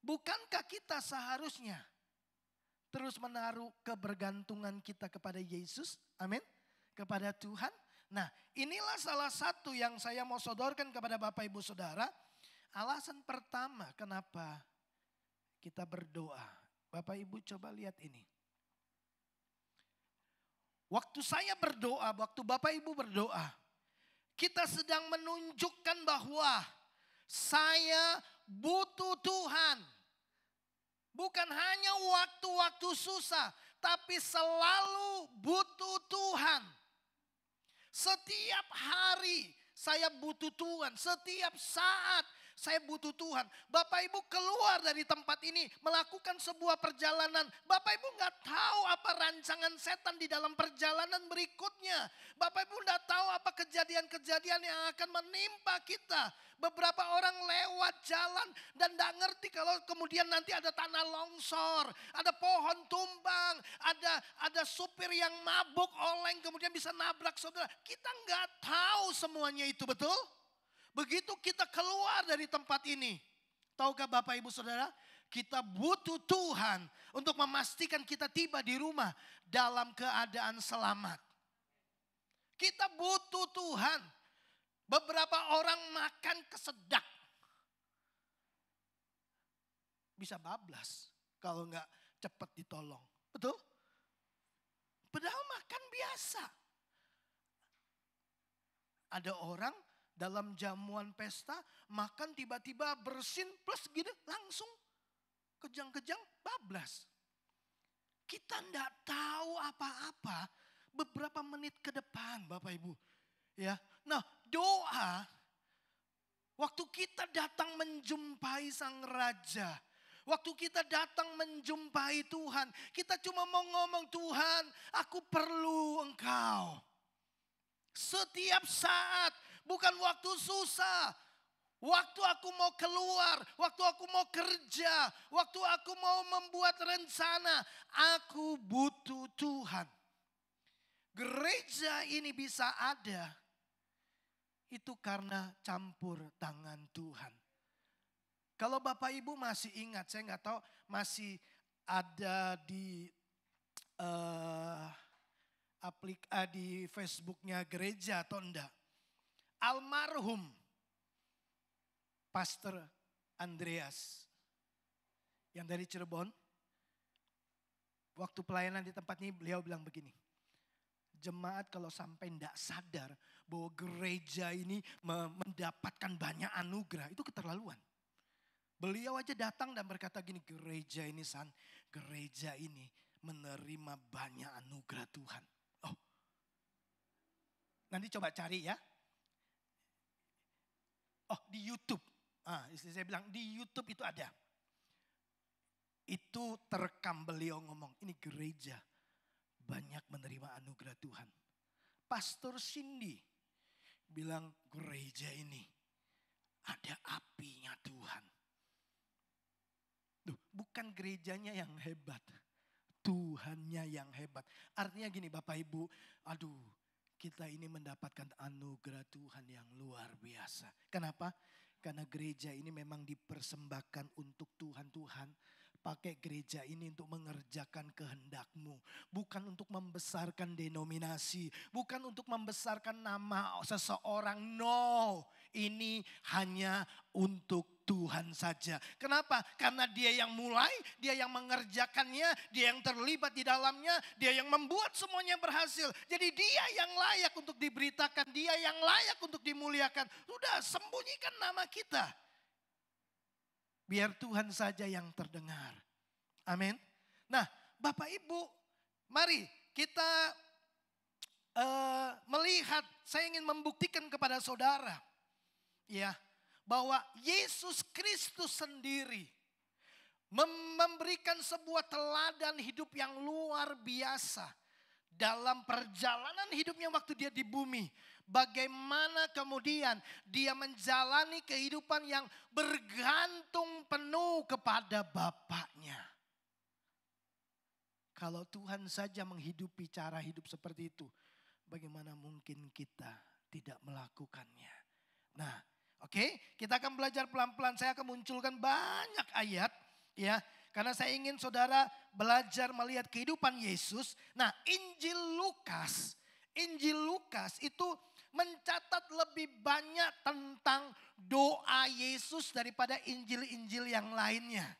Bukankah kita seharusnya terus menaruh kebergantungan kita kepada Yesus? Amin. Kepada Tuhan. Nah, inilah salah satu yang saya mau sodorkan kepada Bapak Ibu Saudara. Alasan pertama kenapa kita berdoa. Bapak Ibu coba lihat ini. Waktu saya berdoa, waktu Bapak Ibu berdoa, kita sedang menunjukkan bahwa saya butuh Tuhan. Bukan hanya waktu-waktu susah, tapi selalu butuh Tuhan. Setiap hari saya butuh Tuhan, setiap saat saya butuh Tuhan. Bapak Ibu keluar dari tempat ini melakukan sebuah perjalanan. Bapak Ibu nggak tahu apa rancangan setan di dalam perjalanan berikutnya. Bapak Ibu nggak tahu apa kejadian-kejadian yang akan menimpa kita. Beberapa orang lewat jalan dan nggak ngerti kalau kemudian nanti ada tanah longsor, ada pohon tumbang, ada supir yang mabuk oleng kemudian bisa nabrak saudara. Kita nggak tahu semuanya itu, betul? Begitu kita keluar dari tempat ini, tahukah Bapak Ibu Saudara, kita butuh Tuhan untuk memastikan kita tiba di rumah dalam keadaan selamat. Kita butuh Tuhan. Beberapa orang makan kesedak, bisa bablas kalau nggak cepat ditolong, betul? Padahal makan biasa. Ada orang dalam jamuan pesta, makan tiba-tiba bersin plus gitu langsung kejang-kejang bablas. Kita enggak tahu apa-apa beberapa menit ke depan Bapak Ibu. Ya, nah doa waktu kita datang menjumpai Sang Raja. Waktu kita datang menjumpai Tuhan, kita cuma mau ngomong, Tuhan aku perlu Engkau. Setiap saat. Bukan waktu susah, waktu aku mau keluar, waktu aku mau kerja, waktu aku mau membuat rencana, aku butuh Tuhan. Gereja ini bisa ada, itu karena campur tangan Tuhan. Kalau Bapak Ibu masih ingat, saya nggak tahu masih ada di di Facebooknya gereja atau enggak. Almarhum Pastor Andreas yang dari Cirebon, waktu pelayanan di tempat ini beliau bilang begini, jemaat kalau sampai tidak sadar bahwa gereja ini mendapatkan banyak anugerah, itu keterlaluan. Beliau aja datang dan berkata gini, gereja ini menerima banyak anugerah Tuhan. Oh, nanti coba cari ya. Oh, di YouTube. Istri saya bilang di YouTube itu ada. Itu terekam beliau ngomong, ini gereja banyak menerima anugerah Tuhan. Pastor Cindy bilang gereja ini ada apinya Tuhan. Bukan gerejanya yang hebat, Tuhannya yang hebat. Artinya gini Bapak Ibu, kita ini mendapatkan anugerah Tuhan yang luar biasa. Kenapa? Karena gereja ini memang dipersembahkan untuk Tuhan. pakai gereja ini untuk mengerjakan kehendak-Mu. Bukan untuk membesarkan denominasi. Bukan untuk membesarkan nama seseorang. No, ini hanya untuk Tuhan saja. Kenapa? Karena Dia yang mulai, Dia yang mengerjakannya, Dia yang terlibat di dalamnya, Dia yang membuat semuanya berhasil. Jadi Dia yang layak untuk diberitakan, Dia yang layak untuk dimuliakan. Sudah, sembunyikan nama kita. Biar Tuhan saja yang terdengar. Amin. Nah, Bapak Ibu, mari kita melihat, saya ingin membuktikan kepada saudara, ya, bahwa Yesus Kristus sendiri memberikan sebuah teladan hidup yang luar biasa dalam perjalanan hidupnya waktu dia di bumi. Bagaimana kemudian dia menjalani kehidupan yang bergantung penuh kepada Bapaknya. Kalau Tuhan saja menghidupi cara hidup seperti itu, bagaimana mungkin kita tidak melakukannya? Nah, oke, kita akan belajar pelan-pelan. Saya akan munculkan banyak ayat, ya, karena saya ingin saudara belajar melihat kehidupan Yesus. Nah, Injil Lukas itu mencatat lebih banyak tentang doa Yesus daripada Injil-Injil yang lainnya.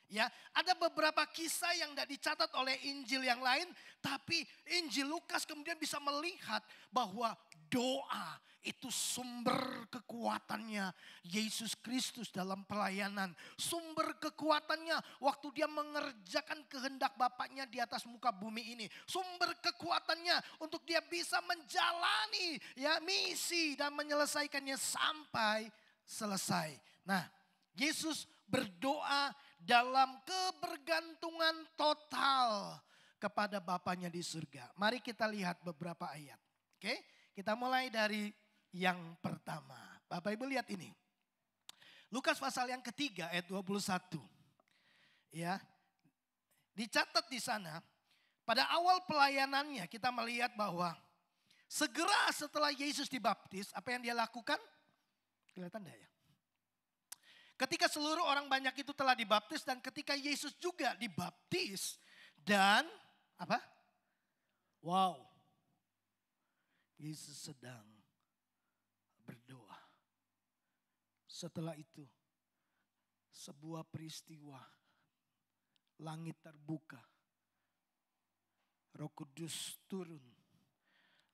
Ya, ada beberapa kisah yang tidak dicatat oleh Injil yang lain, tapi Injil Lukas kemudian bisa melihat bahwa doa itu sumber kekuatannya Yesus Kristus dalam pelayanan. Sumber kekuatannya waktu dia mengerjakan kehendak Bapaknya di atas muka bumi ini. Sumber kekuatannya untuk dia bisa menjalani ya misi dan menyelesaikannya sampai selesai. Nah, Yesus berdoa dalam kebergantungan total kepada Bapaknya di surga. Mari kita lihat beberapa ayat. Oke, kita mulai dari yang pertama. Bapak Ibu lihat ini. Lukas pasal yang ketiga ayat 21. Ya, dicatat di sana. Pada awal pelayanannya kita melihat bahwa segera setelah Yesus dibaptis, apa yang dia lakukan? Kelihatan enggak ya? Ketika seluruh orang banyak itu telah dibaptis dan ketika Yesus juga dibaptis dan apa? Wow. Yesus sedang berdoa. Setelah itu sebuah peristiwa, langit terbuka. Roh Kudus turun.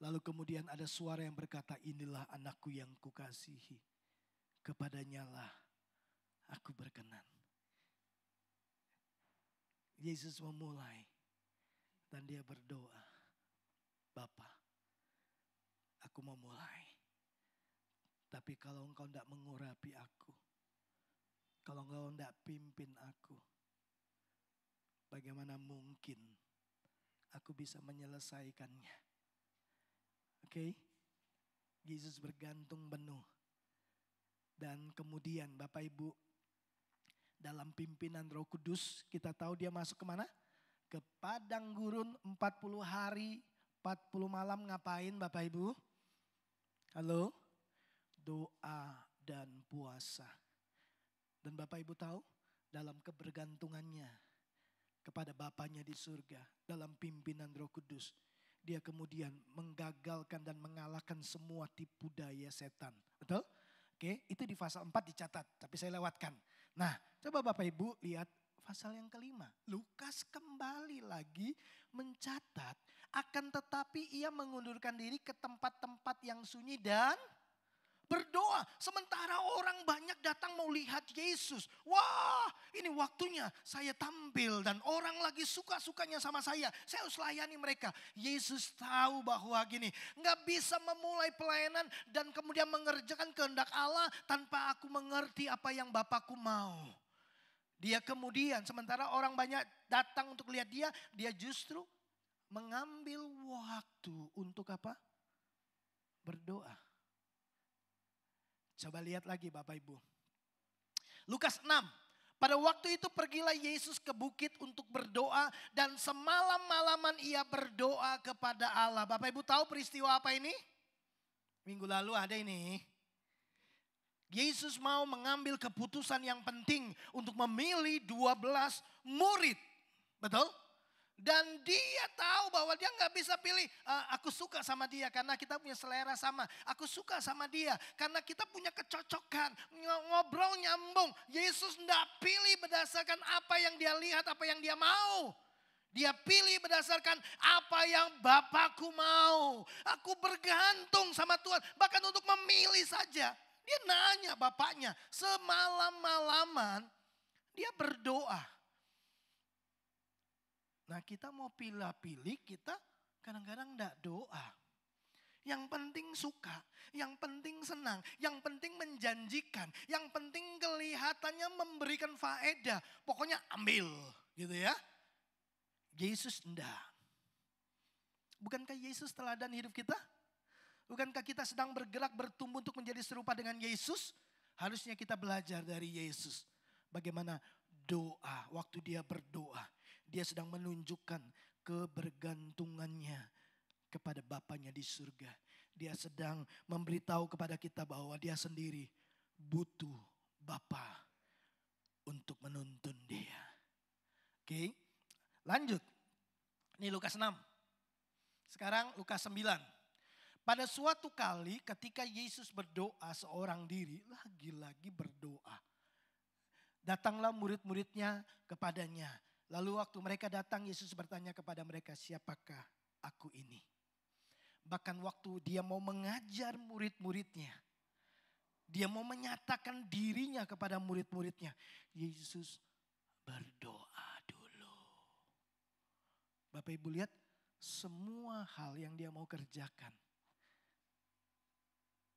Lalu kemudian ada suara yang berkata, inilah anakku yang kukasihi. Kepadanya lah aku berkenan. Yesus memulai dan dia berdoa. Bapa, aku mau mulai. Tapi kalau engkau tidak mengurapi aku, kalau engkau tidak pimpin aku, bagaimana mungkin aku bisa menyelesaikannya? Oke? Yesus bergantung penuh. Dan kemudian Bapak Ibu, dalam pimpinan Roh Kudus, kita tahu dia masuk kemana? Ke padang gurun 40 hari, 40 malam ngapain Bapak Ibu? Halo? Doa dan puasa. Dan Bapak Ibu tahu, dalam kebergantungannya kepada Bapaknya di surga, dalam pimpinan Roh Kudus, dia kemudian menggagalkan dan mengalahkan semua tipu daya setan. Betul? Oke, itu di pasal 4 dicatat, tapi saya lewatkan. Nah, coba Bapak Ibu lihat pasal yang kelima. Lukas kembali lagi mencatat, akan tetapi ia mengundurkan diri ke tempat-tempat yang sunyi dan berdoa. Sementara orang banyak datang mau lihat Yesus. Wah, ini waktunya saya tampil dan orang lagi suka-sukanya sama saya. Saya harus layani mereka. Yesus tahu bahwa gini, nggak bisa memulai pelayanan dan kemudian mengerjakan kehendak Allah tanpa aku mengerti apa yang Bapakku mau. Dia kemudian sementara orang banyak datang untuk lihat dia, dia justru mengambil waktu untuk apa? Berdoa. Coba lihat lagi Bapak Ibu. Lukas 6. Pada waktu itu pergilah Yesus ke bukit untuk berdoa dan semalam-malaman ia berdoa kepada Allah. Bapak Ibu tahu peristiwa apa ini? Minggu lalu ada ini. Yesus mau mengambil keputusan yang penting untuk memilih 12 murid. Betul? Dan dia tahu bahwa dia nggak bisa pilih, aku suka sama dia karena kita punya selera sama. Aku suka sama dia karena kita punya kecocokan, ngobrol nyambung. Yesus nggak pilih berdasarkan apa yang dia lihat, apa yang dia mau. Dia pilih berdasarkan apa yang Bapakku mau. Aku bergantung sama Tuhan, bahkan untuk memilih saja. Dia nanya Bapaknya, semalam-malaman dia berdoa. Nah kita mau pilih-pilih, kita kadang-kadang enggak doa. Yang penting suka, yang penting senang, yang penting menjanjikan, yang penting kelihatannya memberikan faedah. Pokoknya ambil gitu ya. Yesus enggak. Bukankah Yesus teladan hidup kita? Bukankah kita sedang bergerak bertumbuh untuk menjadi serupa dengan Yesus? Harusnya kita belajar dari Yesus. Bagaimana doa, waktu dia berdoa. Dia sedang menunjukkan kebergantungannya kepada Bapaknya di surga. Dia sedang memberitahu kepada kita bahwa dia sendiri butuh Bapa untuk menuntun dia. Oke, lanjut. Ini Lukas 6. Sekarang Lukas 9. Pada suatu kali ketika Yesus berdoa seorang diri, lagi-lagi berdoa. Datanglah murid-muridnya kepadanya. Lalu waktu mereka datang, Yesus bertanya kepada mereka, siapakah aku ini? Bahkan waktu dia mau mengajar murid-muridnya, dia mau menyatakan dirinya kepada murid-muridnya, Yesus berdoa dulu. Bapak Ibu lihat, semua hal yang dia mau kerjakan,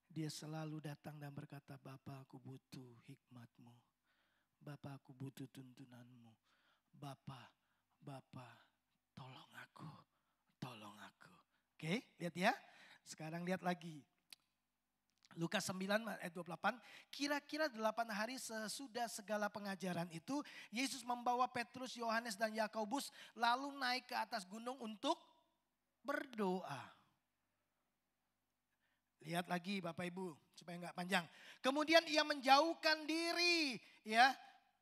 dia selalu datang dan berkata, Bapa aku butuh hikmat-Mu. Bapa aku butuh tuntunanmu. Bapa, tolong aku, tolong aku. Oke, lihat ya. Sekarang lihat lagi. Lukas 9 ayat 28. Kira-kira 8 hari sesudah segala pengajaran itu, Yesus membawa Petrus, Yohanes dan Yakobus lalu naik ke atas gunung untuk berdoa. Lihat lagi Bapak Ibu supaya nggak panjang. Kemudian ia menjauhkan diri ya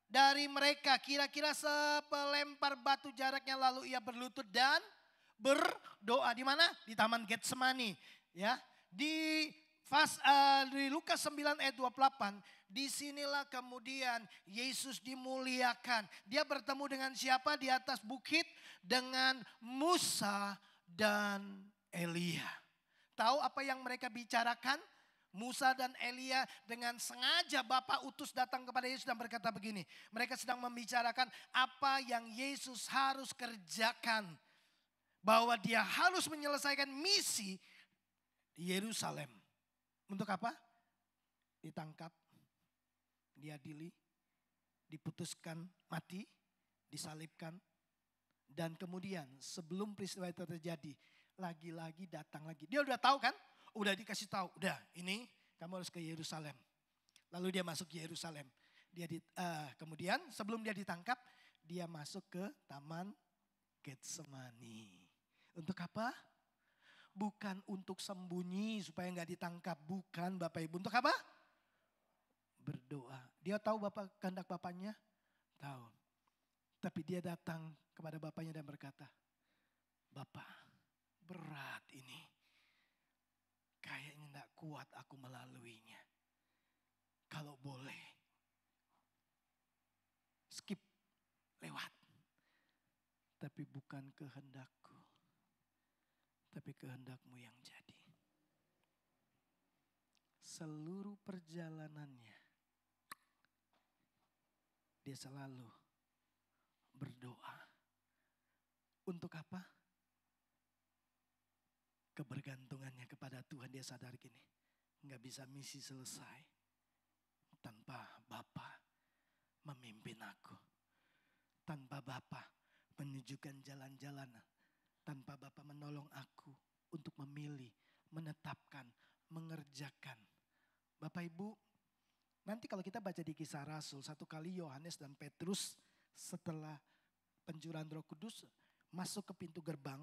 dari mereka, kira-kira sepelempar batu jaraknya, lalu ia berlutut dan berdoa. Di mana? Di Taman Getsemani. Ya, di Lukas 9 ayat 28, disinilah kemudian Yesus dimuliakan. Dia bertemu dengan siapa di atas bukit? Dengan Musa dan Elia. Tahu apa yang mereka bicarakan? Musa dan Elia dengan sengaja Bapa utus datang kepada Yesus dan berkata begini. Mereka sedang membicarakan apa yang Yesus harus kerjakan. Bahwa dia harus menyelesaikan misi di Yerusalem. Untuk apa? Ditangkap, diadili, diputuskan mati, disalibkan. Dan kemudian sebelum peristiwa itu terjadi, lagi-lagi datang lagi. Dia udah tahu kan? Udah dikasih tahu, udah ini kamu harus ke Yerusalem. Lalu dia masuk ke Yerusalem. Kemudian sebelum dia ditangkap, dia masuk ke Taman Getsemani. Untuk apa? Bukan untuk sembunyi supaya nggak ditangkap. Bukan Bapak Ibu. Untuk apa? Berdoa. Dia tahu kehendak Bapaknya? Tahu. Tapi dia datang kepada Bapaknya dan berkata, Bapak, berat ini. Kayaknya tidak kuat aku melaluinya. Kalau boleh, skip, lewat. Tapi bukan kehendakku, tapi kehendak-Mu yang jadi. Seluruh perjalanannya, dia selalu berdoa. Untuk apa? Kebergantungannya kepada Tuhan, dia sadar gini. Nggak bisa misi selesai tanpa Bapa memimpin aku. Tanpa Bapa menunjukkan jalan-jalan. Tanpa Bapa menolong aku untuk memilih, menetapkan, mengerjakan. Bapak Ibu, nanti kalau kita baca di Kisah Rasul, satu kali Yohanes dan Petrus setelah pencurahan Roh Kudus masuk ke pintu gerbang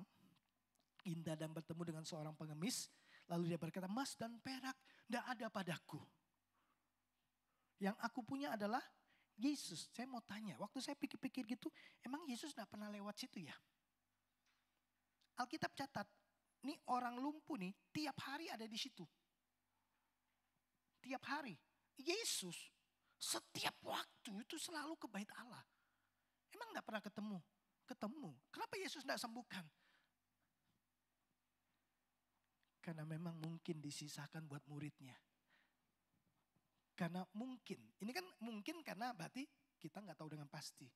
indah dan bertemu dengan seorang pengemis. Lalu dia berkata, emas dan perak tidak ada padaku. Yang aku punya adalah Yesus. Saya mau tanya, waktu saya pikir-pikir gitu, emang Yesus gak pernah lewat situ ya? Alkitab catat, nih orang lumpuh nih tiap hari ada di situ. Tiap hari. Yesus setiap waktu itu selalu ke bait Allah. Emang gak pernah ketemu? Ketemu. Kenapa Yesus gak sembuhkan? Karena memang mungkin disisakan buat muridnya. Karena mungkin, ini kan mungkin karena berarti kita gak tahu dengan pasti.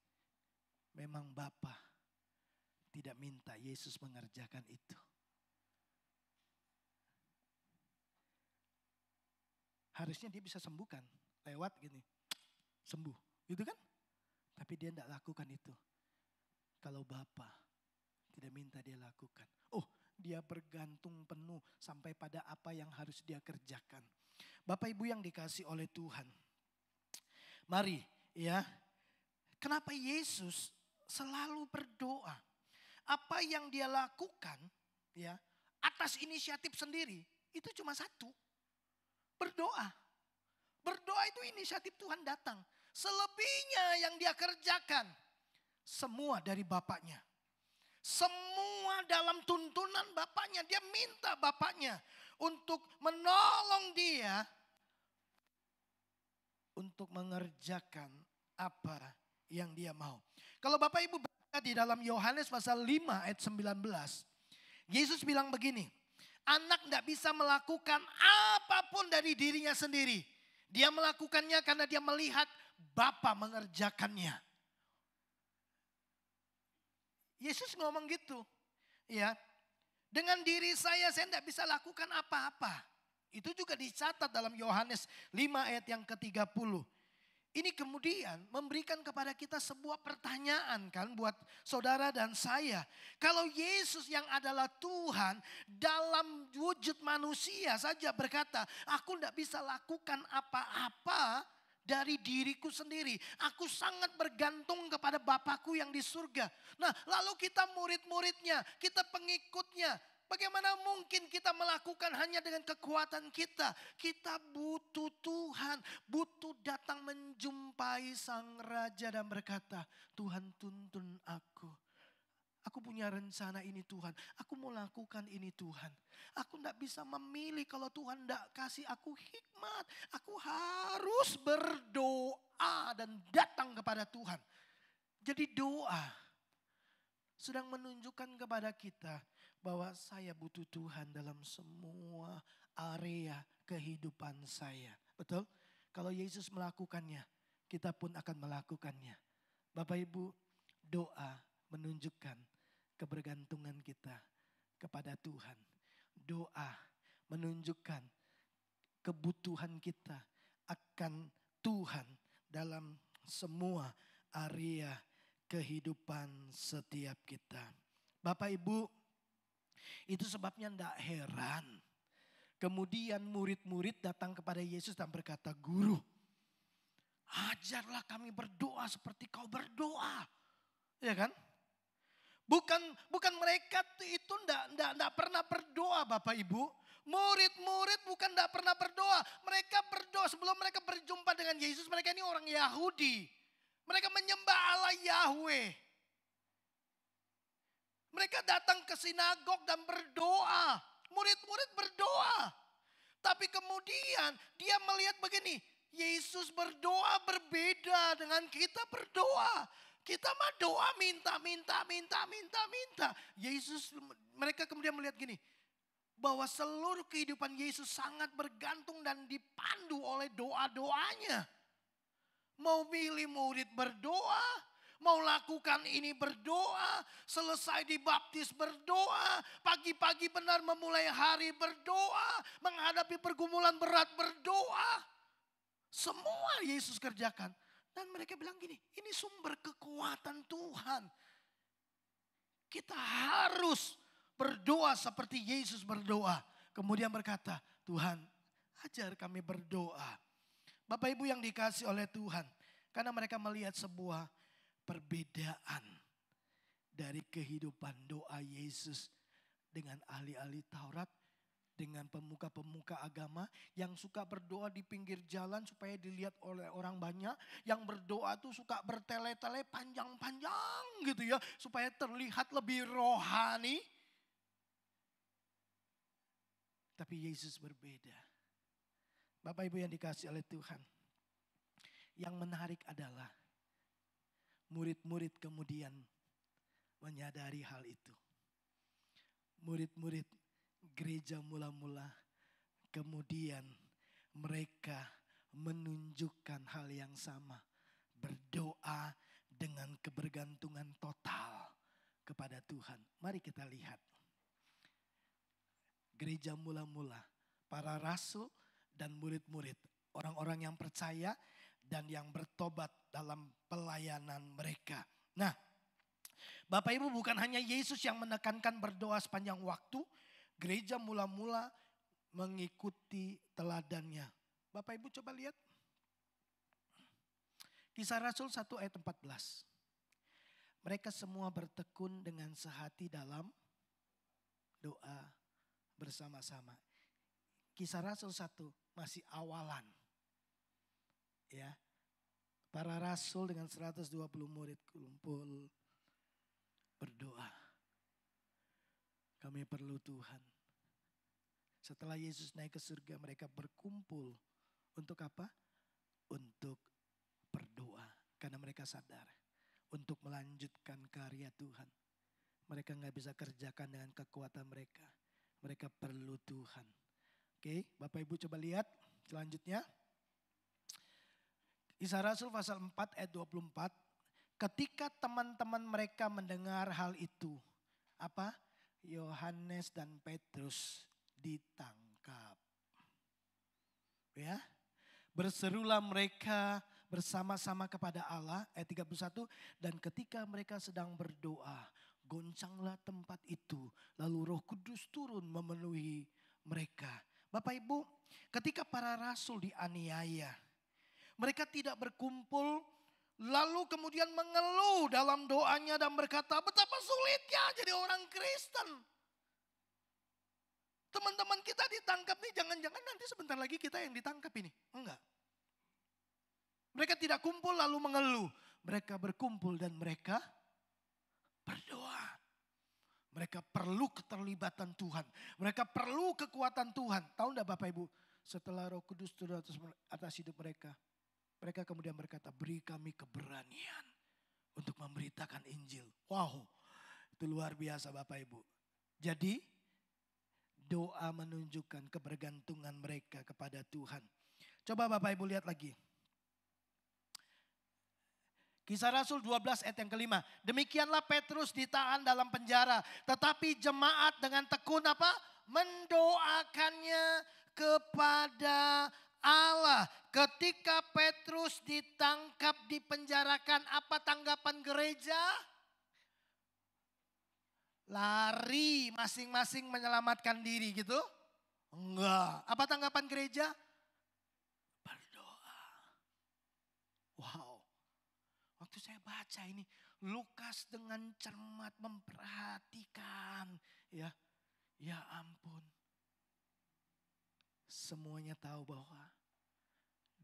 Memang Bapa tidak minta Yesus mengerjakan itu. Harusnya dia bisa sembuhkan lewat gini, sembuh, gitu kan? Tapi dia tidak lakukan itu. Kalau Bapa tidak minta dia lakukan. Oh, dia bergantung penuh sampai pada apa yang harus dia kerjakan. Bapak Ibu yang dikasih oleh Tuhan. Mari ya, kenapa Yesus selalu berdoa? Apa yang dia lakukan ya atas inisiatif sendiri itu cuma satu. Berdoa. Berdoa itu inisiatif Tuhan datang. Selebihnya yang dia kerjakan semua dari Bapaknya. Semua dalam tuntunan Bapaknya. Dia minta Bapaknya untuk menolong dia untuk mengerjakan apa yang dia mau. Kalau Bapak Ibu baca di dalam Yohanes pasal 5 ayat 19. Yesus bilang begini. Anak tidak bisa melakukan apapun dari dirinya sendiri. Dia melakukannya karena dia melihat Bapa mengerjakannya. Yesus ngomong gitu. Ya, dengan diri saya tidak bisa lakukan apa-apa. Itu juga dicatat dalam Yohanes 5 ayat yang ke-30. Ini kemudian memberikan kepada kita sebuah pertanyaan kan buat saudara dan saya. Kalau Yesus yang adalah Tuhan dalam wujud manusia saja berkata, aku tidak bisa lakukan apa-apa dari diriku sendiri. Aku sangat bergantung kepada Bapakku yang di surga. Nah, lalu kita murid-muridnya, kita pengikutnya. Bagaimana mungkin kita melakukan hanya dengan kekuatan kita? Kita butuh Tuhan, butuh datang menjumpai Sang Raja dan berkata, Tuhan tuntun aku. Aku punya rencana ini Tuhan, aku mau lakukan ini Tuhan. Aku tidak bisa memilih kalau Tuhan tidak kasih aku hikmat. Aku harus berdoa dan datang kepada Tuhan. Jadi doa sedang menunjukkan kepada kita bahwa saya butuh Tuhan dalam semua area kehidupan saya. Betul? Kalau Yesus melakukannya, kita pun akan melakukannya. Bapak Ibu, doa menunjukkan kebergantungan kita kepada Tuhan. Doa menunjukkan kebutuhan kita akan Tuhan dalam semua area kehidupan setiap kita. Bapak Ibu, itu sebabnya tidak heran. Kemudian murid-murid datang kepada Yesus dan berkata, Guru, ajarlah kami berdoa seperti kau berdoa. Ya kan? Bukan mereka itu tidak pernah berdoa Bapak Ibu. Murid-murid bukan tidak pernah berdoa. Mereka berdoa sebelum mereka berjumpa dengan Yesus. Mereka ini orang Yahudi. Mereka menyembah Allah Yahweh. Mereka datang ke sinagog dan berdoa. Murid-murid berdoa. Tapi kemudian dia melihat begini. Yesus berdoa berbeda dengan kita berdoa. Kita mah doa minta. Mereka kemudian melihat gini. Bahwa seluruh kehidupan Yesus sangat bergantung dan dipandu oleh doa-doanya. Mau pilih murid berdoa. Mau lakukan ini berdoa, selesai dibaptis berdoa, pagi-pagi benar memulai hari berdoa, menghadapi pergumulan berat berdoa. Semua Yesus kerjakan. Dan mereka bilang gini, ini sumber kekuatan Tuhan. Kita harus berdoa seperti Yesus berdoa. Kemudian berkata, Tuhan ajar kami berdoa. Bapak Ibu yang dikasih oleh Tuhan. Karena mereka melihat sebuah perbedaan dari kehidupan doa Yesus dengan ahli-ahli Taurat dengan pemuka-pemuka agama yang suka berdoa di pinggir jalan supaya dilihat oleh orang banyak. Yang berdoa tuh suka bertele-tele panjang-panjang gitu ya. Supaya terlihat lebih rohani. Tapi Yesus berbeda. Bapak Ibu yang dikasihi oleh Tuhan. Yang menarik adalah murid-murid kemudian menyadari hal itu. Murid-murid gereja mula-mula kemudian mereka menunjukkan hal yang sama. Berdoa dengan kebergantungan total kepada Tuhan. Mari kita lihat. Gereja mula-mula, para rasul dan murid-murid. Orang-orang yang percaya dan yang bertobat dalam pelayanan mereka. Nah, Bapak Ibu, bukan hanya Yesus yang menekankan berdoa sepanjang waktu. Gereja mula-mula mengikuti teladannya. Bapak Ibu coba lihat. Kisah Rasul 1 ayat 14. Mereka semua bertekun dengan sehati dalam doa bersama-sama. Kisah Rasul 1 masih awalan. Ya. Para rasul dengan 120 murid kumpul berdoa. Kami perlu Tuhan. Setelah Yesus naik ke surga, mereka berkumpul untuk apa? Untuk berdoa. Karena mereka sadar untuk melanjutkan karya Tuhan. Mereka gak bisa kerjakan dengan kekuatan mereka. Mereka perlu Tuhan. Oke, Bapak Ibu coba lihat selanjutnya. Kisah Rasul pasal 4 ayat 24. Ketika teman-teman mereka mendengar hal itu. Apa? Yohanes dan Petrus ditangkap. Ya. Berserulah mereka bersama-sama kepada Allah. Ayat 31. Dan ketika mereka sedang berdoa. Goncanglah tempat itu. Lalu Roh Kudus turun memenuhi mereka. Bapak Ibu, ketika para rasul dianiaya. Mereka tidak berkumpul, lalu kemudian mengeluh dalam doanya dan berkata, betapa sulitnya jadi orang Kristen. Teman-teman kita ditangkap nih, jangan-jangan nanti sebentar lagi kita yang ditangkap ini. Enggak. Mereka tidak kumpul lalu mengeluh. Mereka berkumpul dan mereka berdoa. Mereka perlu keterlibatan Tuhan. Mereka perlu kekuatan Tuhan. Tahu enggak Bapak Ibu, setelah Roh Kudus turun atas hidup mereka. Mereka kemudian berkata, beri kami keberanian untuk memberitakan Injil. Wow, itu luar biasa Bapak Ibu. Jadi doa menunjukkan kebergantungan mereka kepada Tuhan. Coba Bapak Ibu lihat lagi. Kisah Rasul 12 ayat yang kelima. Demikianlah Petrus ditahan dalam penjara. Tetapi jemaat dengan tekun apa? Mendoakannya kepada Allah. Ketika Petrus ditangkap, dipenjarakan, apa tanggapan gereja? Lari masing-masing menyelamatkan diri gitu? Enggak. Apa tanggapan gereja? Berdoa. Wow. Waktu saya baca ini, Lukas dengan cermat memperhatikan. Ya ampun. Semuanya tahu bahwa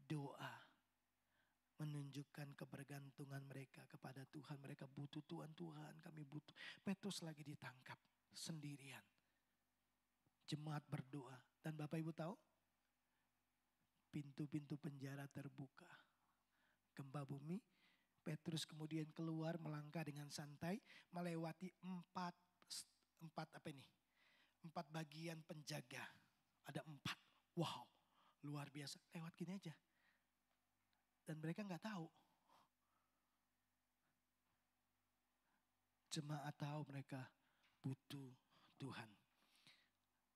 doa menunjukkan kebergantungan mereka kepada Tuhan. Mereka butuh Tuhan, kami butuh. Petrus lagi ditangkap sendirian. Jemaat berdoa. Dan Bapak Ibu tahu? Pintu-pintu penjara terbuka. Gempa bumi. Petrus kemudian keluar melangkah dengan santai. Melewati empat bagian penjaga. Ada 4. Wow, luar biasa. Lewat gini aja. Dan mereka gak tahu. Jemaat tahu mereka butuh Tuhan.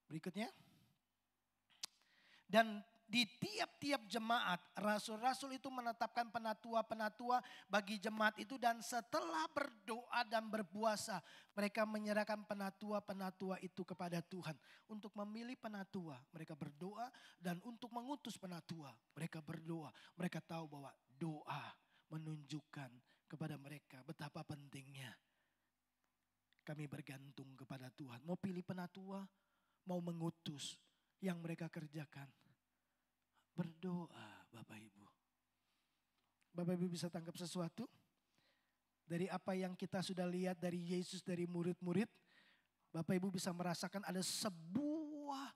Berikutnya. Dan di tiap-tiap jemaat, rasul-rasul itu menetapkan penatua-penatua bagi jemaat itu. Dan setelah berdoa dan berpuasa, mereka menyerahkan penatua-penatua itu kepada Tuhan. Untuk memilih penatua, mereka berdoa. Dan untuk mengutus penatua, mereka berdoa. Mereka tahu bahwa doa menunjukkan kepada mereka betapa pentingnya kami bergantung kepada Tuhan. Mau pilih penatua, mau mengutus, yang mereka kerjakan? Berdoa, Bapak Ibu. Bapak Ibu bisa tangkap sesuatu? Dari apa yang kita sudah lihat dari Yesus, dari murid-murid, Bapak Ibu bisa merasakan ada sebuah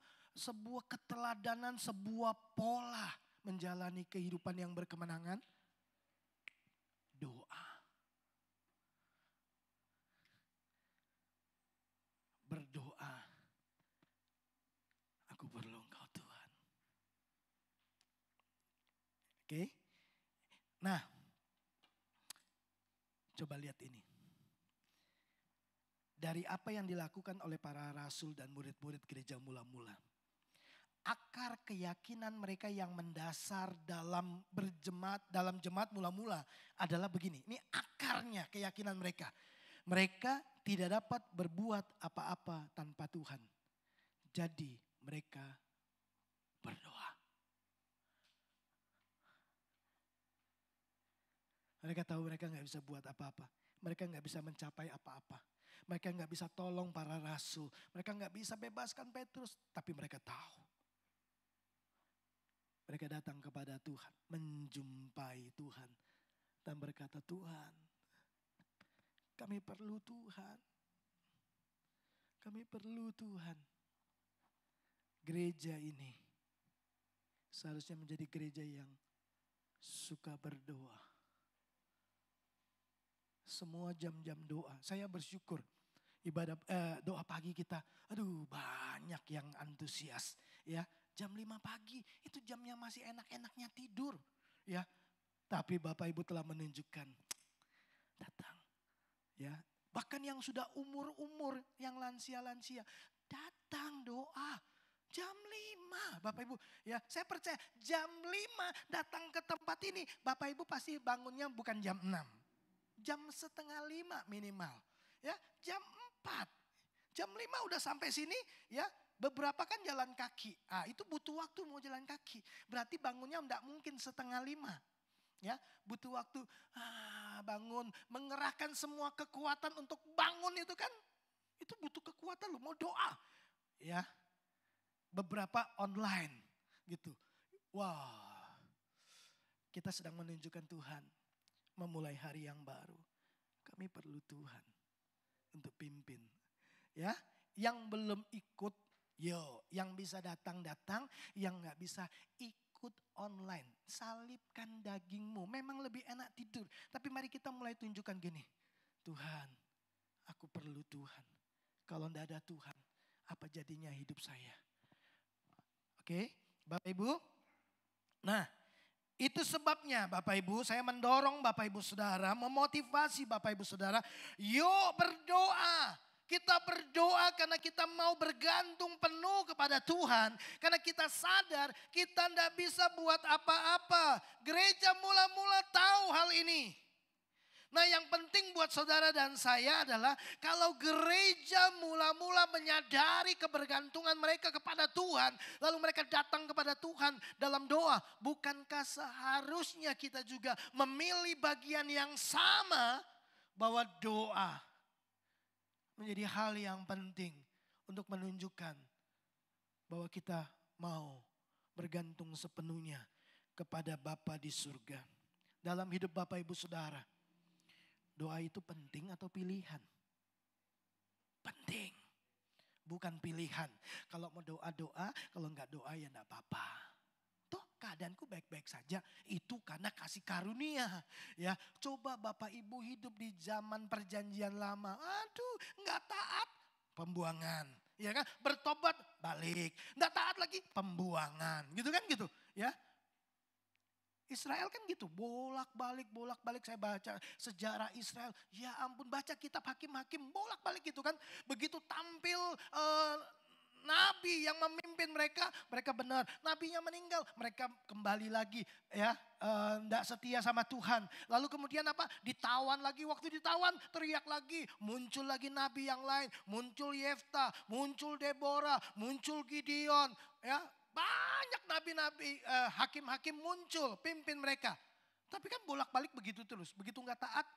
keteladanan, sebuah pola menjalani kehidupan yang berkemenangan. Doa. Berdoa. Aku perlu Engkau Tuhan. Oke. Nah, coba lihat ini. Dari apa yang dilakukan oleh para rasul dan murid-murid gereja mula-mula. Akar keyakinan mereka yang mendasar dalam jemaat mula-mula adalah begini. Ini akarnya keyakinan mereka. Mereka tidak dapat berbuat apa-apa tanpa Tuhan. Jadi mereka berdoa. Mereka tahu mereka nggak bisa buat apa-apa. Mereka nggak bisa mencapai apa-apa. Mereka nggak bisa tolong para rasul. Mereka nggak bisa bebaskan Petrus. Tapi mereka tahu. Mereka datang kepada Tuhan, menjumpai Tuhan. Dan berkata, Tuhan, kami perlu Tuhan. Kami perlu Tuhan. Gereja ini seharusnya menjadi gereja yang suka berdoa. Semua jam-jam doa. Saya bersyukur ibadah doa pagi kita. Aduh, banyak yang antusias ya. Jam 5 pagi itu jamnya masih enak-enaknya tidur ya. Tapi Bapak Ibu telah menunjukkan datang ya. Bahkan yang sudah umur-umur, yang lansia-lansia datang doa. Jam 5 Bapak Ibu ya, saya percaya jam 5 datang ke tempat ini Bapak Ibu pasti bangunnya bukan jam 6. Jam setengah 5 minimal ya, jam 4. Jam 5 udah sampai sini ya, beberapa kan jalan kaki. Itu butuh waktu mau jalan kaki. Berarti bangunnya enggak mungkin setengah 5. Ya, butuh waktu bangun, mengerahkan semua kekuatan untuk bangun itu kan. Itu butuh kekuatan loh, mau doa. Ya. Beberapa online gitu. Wah. Kita sedang menunjukkan Tuhan memulai hari yang baru. Kami perlu Tuhan untuk pimpin. Ya, yang belum ikut, yang bisa datang-datang, yang nggak bisa ikut online. Salibkan dagingmu, memang lebih enak tidur. Tapi mari kita mulai tunjukkan gini. Tuhan, aku perlu Tuhan. Kalau nggak ada Tuhan, apa jadinya hidup saya? Oke, Bapak Ibu. Nah, itu sebabnya Bapak Ibu, saya mendorong Bapak Ibu Saudara, memotivasi Bapak Ibu Saudara, yuk berdoa. Kita berdoa karena kita mau bergantung penuh kepada Tuhan. Karena kita sadar kita tidak bisa buat apa-apa. Gereja mula-mula tahu hal ini. Nah, yang penting buat saudara dan saya adalah kalau gereja mula-mula menyadari kebergantungan mereka kepada Tuhan, lalu mereka datang kepada Tuhan dalam doa, bukankah seharusnya kita juga memilih bagian yang sama bahwa doa menjadi hal yang penting untuk menunjukkan bahwa kita mau bergantung sepenuhnya kepada Bapa di surga. Dalam hidup Bapak Ibu Saudara, doa itu penting atau pilihan? Penting. Bukan pilihan. Kalau mau doa-doa, kalau enggak doa ya enggak apa-apa. Toh keadaanku baik-baik saja. Itu karena kasih karunia. Ya, coba Bapak Ibu hidup di zaman perjanjian lama. Aduh, enggak taat, pembuangan. Ya kan? Bertobat, balik. Enggak taat lagi, pembuangan. Gitu kan gitu, ya. Israel kan gitu, bolak-balik saya baca sejarah Israel. Ya ampun, baca kitab hakim-hakim bolak-balik gitu kan. Begitu tampil nabi yang memimpin mereka, mereka benar. Nabinya meninggal, mereka kembali lagi ya, tidak setia sama Tuhan. Lalu kemudian apa? Ditawan lagi, waktu ditawan teriak lagi. Muncul lagi nabi yang lain, muncul Yefta, muncul Deborah, muncul Gideon. Ya, banyak nabi-nabi, hakim-hakim muncul, pimpin mereka. Tapi kan bolak-balik begitu terus. Begitu nggak taat,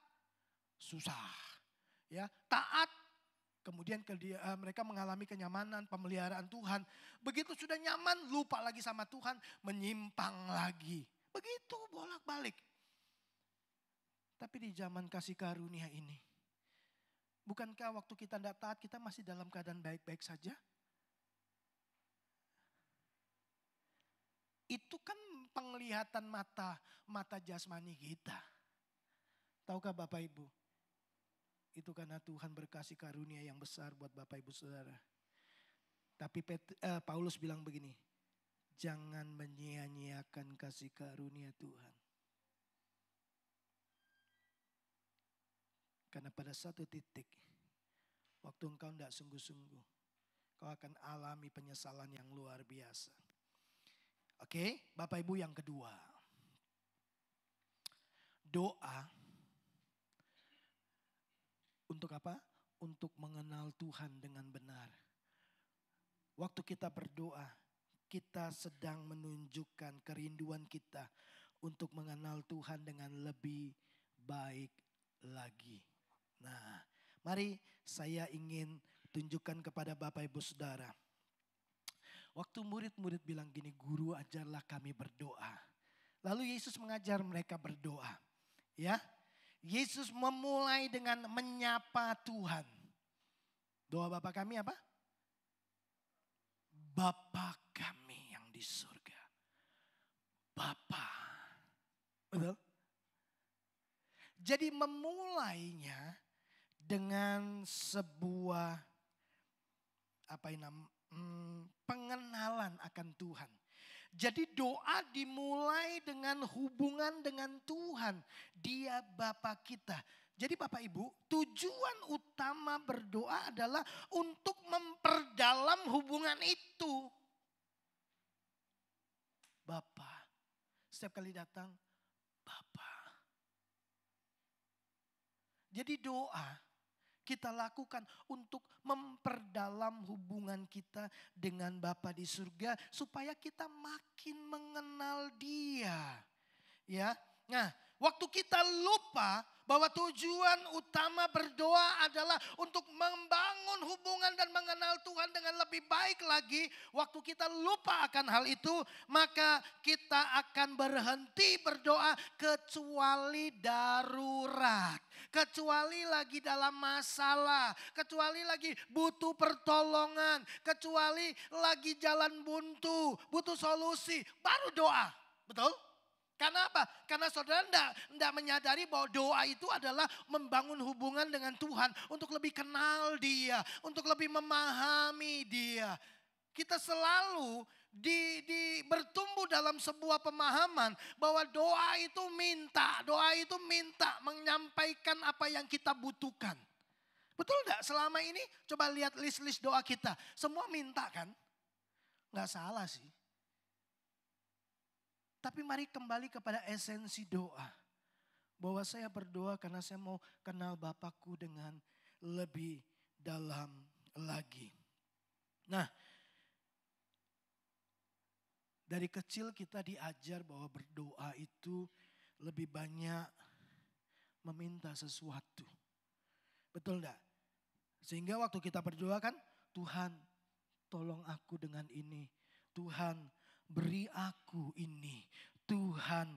susah. Ya, taat Kemudian mereka mengalami kenyamanan, pemeliharaan Tuhan. Begitu sudah nyaman, lupa lagi sama Tuhan, menyimpang lagi. Begitu bolak-balik. Tapi di zaman kasih karunia ini, bukankah waktu kita tidak taat, kita masih dalam keadaan baik-baik saja? Itu kan penglihatan mata jasmani kita. Tahukah Bapak Ibu? Itu karena Tuhan berkasih karunia yang besar buat Bapak Ibu Saudara. Tapi Paulus bilang begini, jangan menyia-nyiakan kasih karunia Tuhan. Karena pada satu titik, waktu engkau tidak sungguh-sungguh, kau akan alami penyesalan yang luar biasa. Oke, Bapak Ibu, yang kedua. Doa. Untuk apa? Untuk mengenal Tuhan dengan benar. Waktu kita berdoa, kita sedang menunjukkan kerinduan kita untuk mengenal Tuhan dengan lebih baik lagi. Nah, mari saya ingin tunjukkan kepada Bapak Ibu Saudara. Waktu murid-murid bilang gini, guru ajarlah kami berdoa. Lalu Yesus mengajar mereka berdoa. Ya, Yesus memulai dengan menyapa Tuhan. Doa Bapa kami apa? Bapa kami yang di surga. Bapa. Betul? Jadi memulainya dengan sebuah pengenalan akan Tuhan. Jadi doa dimulai dengan hubungan dengan Tuhan. Dia Bapa kita. Jadi Bapak Ibu, tujuan utama berdoa adalah untuk memperdalam hubungan itu. Bapa. Setiap kali datang, Bapa. Jadi doa kita lakukan untuk memperdalam hubungan kita dengan Bapa di surga supaya kita makin mengenal Dia. Ya. Nah, waktu kita lupa bahwa tujuan utama berdoa adalah untuk membangun hubungan dan mengenal Tuhan dengan lebih baik lagi. Waktu kita lupa akan hal itu, maka kita akan berhenti berdoa kecuali darurat. Kecuali lagi dalam masalah, kecuali lagi butuh pertolongan, kecuali lagi jalan buntu, butuh solusi, baru doa. Betul? Karena apa? Karena saudara tidak menyadari bahwa doa itu adalah membangun hubungan dengan Tuhan. Untuk lebih kenal Dia, untuk lebih memahami Dia. Kita selalu bertumbuh dalam sebuah pemahaman bahwa doa itu minta menyampaikan apa yang kita butuhkan. Betul enggak? Selama ini coba lihat list-list doa kita. Semua minta kan? Enggak salah sih. Tapi mari kembali kepada esensi doa. Bahwa saya berdoa karena saya mau kenal Bapakku dengan lebih dalam lagi. Nah, dari kecil kita diajar bahwa berdoa itu lebih banyak meminta sesuatu. Betul enggak? Sehingga waktu kita berdoa kan, Tuhan tolong aku dengan ini. Tuhan beri aku ini. Tuhan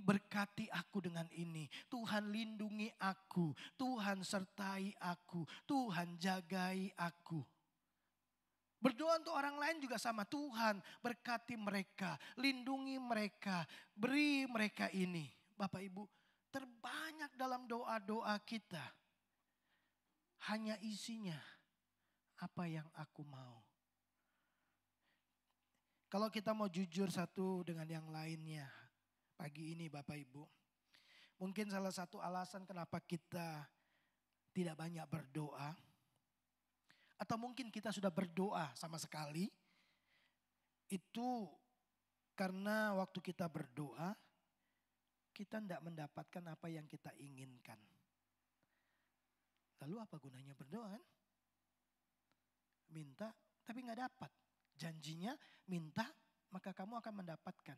berkati aku dengan ini. Tuhan lindungi aku. Tuhan sertai aku. Tuhan jagai aku. Berdoa untuk orang lain juga sama. Tuhan berkati mereka. Lindungi mereka. Beri mereka ini. Bapak Ibu, terbanyak dalam doa-doa kita. Hanya isinya apa yang aku mau. Kalau kita mau jujur satu dengan yang lainnya pagi ini Bapak Ibu. Mungkin salah satu alasan kenapa kita tidak banyak berdoa. Atau mungkin kita sudah berdoa sama sekali. Itu karena waktu kita berdoa kita tidak mendapatkan apa yang kita inginkan. Lalu apa gunanya berdoa kan? Minta tapi gak dapat. Janjinya minta maka kamu akan mendapatkan.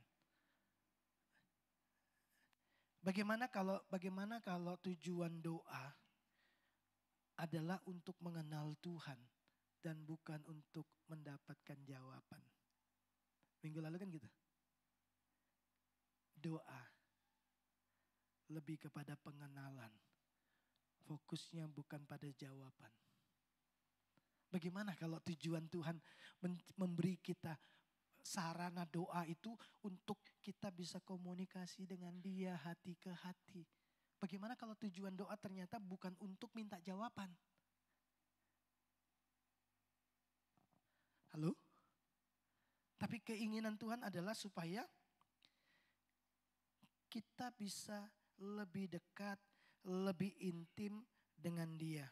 Bagaimana kalau tujuan doa adalah untuk mengenal Tuhan dan bukan untuk mendapatkan jawaban. Minggu lalu kan gitu. Doa lebih kepada pengenalan. Fokusnya bukan pada jawaban. Bagaimana kalau tujuan Tuhan memberi kita sarana doa itu untuk kita bisa komunikasi dengan Dia hati ke hati. Bagaimana kalau tujuan doa ternyata bukan untuk minta jawaban? Halo? Tapi keinginan Tuhan adalah supaya kita bisa lebih dekat, lebih intim dengan Dia.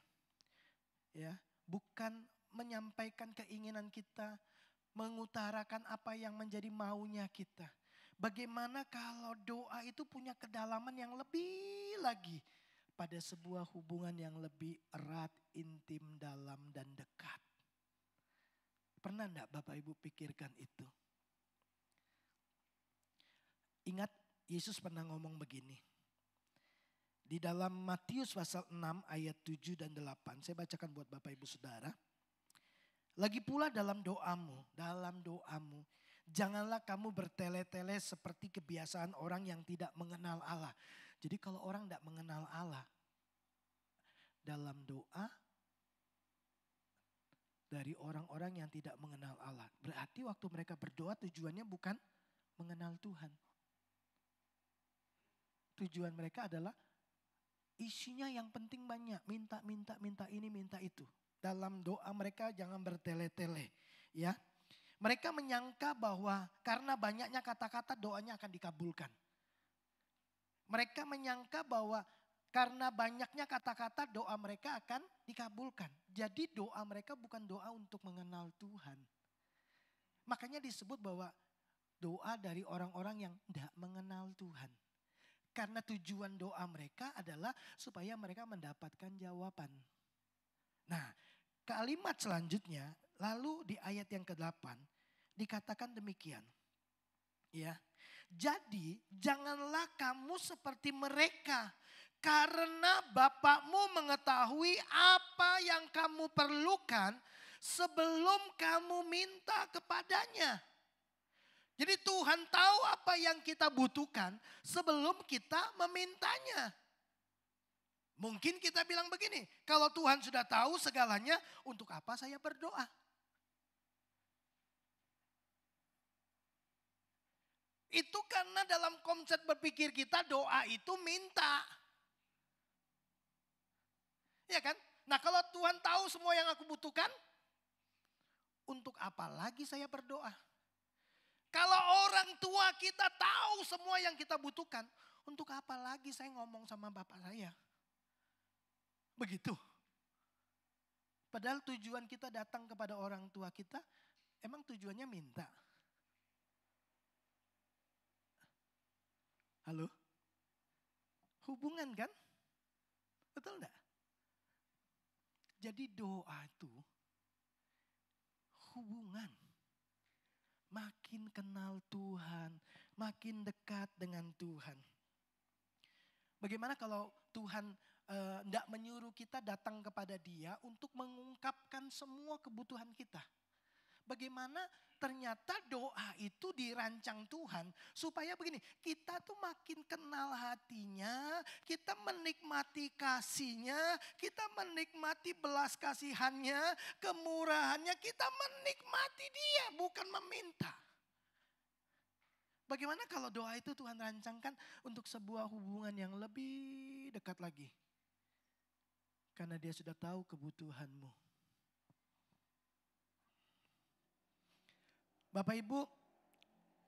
Ya, bukan menyampaikan keinginan kita, mengutarakan apa yang menjadi maunya kita. Bagaimana kalau doa itu punya kedalaman yang lebih lagi pada sebuah hubungan yang lebih erat, intim, dalam, dan dekat. Pernah enggak Bapak Ibu pikirkan itu? Ingat Yesus pernah ngomong begini. Di dalam Matius pasal 6 ayat 7 dan 8. Saya bacakan buat Bapak Ibu Saudara. Lagi pula dalam doamu, janganlah kamu bertele-tele seperti kebiasaan orang yang tidak mengenal Allah. Jadi kalau orang tidak mengenal Allah, dalam doa dari orang-orang yang tidak mengenal Allah. Berarti waktu mereka berdoa tujuannya bukan mengenal Tuhan. Tujuan mereka adalah isinya yang penting banyak. Minta ini, minta itu. Dalam doa mereka jangan bertele-tele. Ya, mereka menyangka bahwa karena banyaknya kata-kata doanya akan dikabulkan. Mereka menyangka bahwa karena banyaknya kata-kata doa mereka akan dikabulkan. Jadi doa mereka bukan doa untuk mengenal Tuhan. Makanya disebut bahwa doa dari orang-orang yang tidak mengenal Tuhan. Karena tujuan doa mereka adalah supaya mereka mendapatkan jawaban. Nah, kalimat selanjutnya lalu di ayat yang ke-8 dikatakan demikian. Ya. Jadi janganlah kamu seperti mereka karena Bapakmu mengetahui apa yang kamu perlukan sebelum kamu minta kepadanya. Jadi Tuhan tahu apa yang kita butuhkan sebelum kita memintanya. Mungkin kita bilang begini, kalau Tuhan sudah tahu segalanya, untuk apa saya berdoa? Itu karena dalam konsep berpikir kita doa itu minta. Ya kan? Nah kalau Tuhan tahu semua yang aku butuhkan, untuk apa lagi saya berdoa? Kalau orang tua kita tahu semua yang kita butuhkan, untuk apa lagi saya ngomong sama bapak saya? Begitu. Padahal tujuan kita datang kepada orang tua kita, emang tujuannya minta. Halo? Hubungan kan? Betul enggak? Jadi doa itu hubungan. Makin kenal Tuhan, makin dekat dengan Tuhan. Bagaimana kalau Tuhan tidak menyuruh kita datang kepada Dia untuk mengungkapkan semua kebutuhan kita? Bagaimana ternyata doa itu dirancang Tuhan supaya begini, kita tuh makin kenal hatinya, kita menikmati kasihnya, kita menikmati belas kasihannya, kemurahannya, kita menikmati Dia bukan meminta. Bagaimana kalau doa itu Tuhan rancangkan untuk sebuah hubungan yang lebih dekat lagi? Karena Dia sudah tahu kebutuhanmu. Bapak Ibu,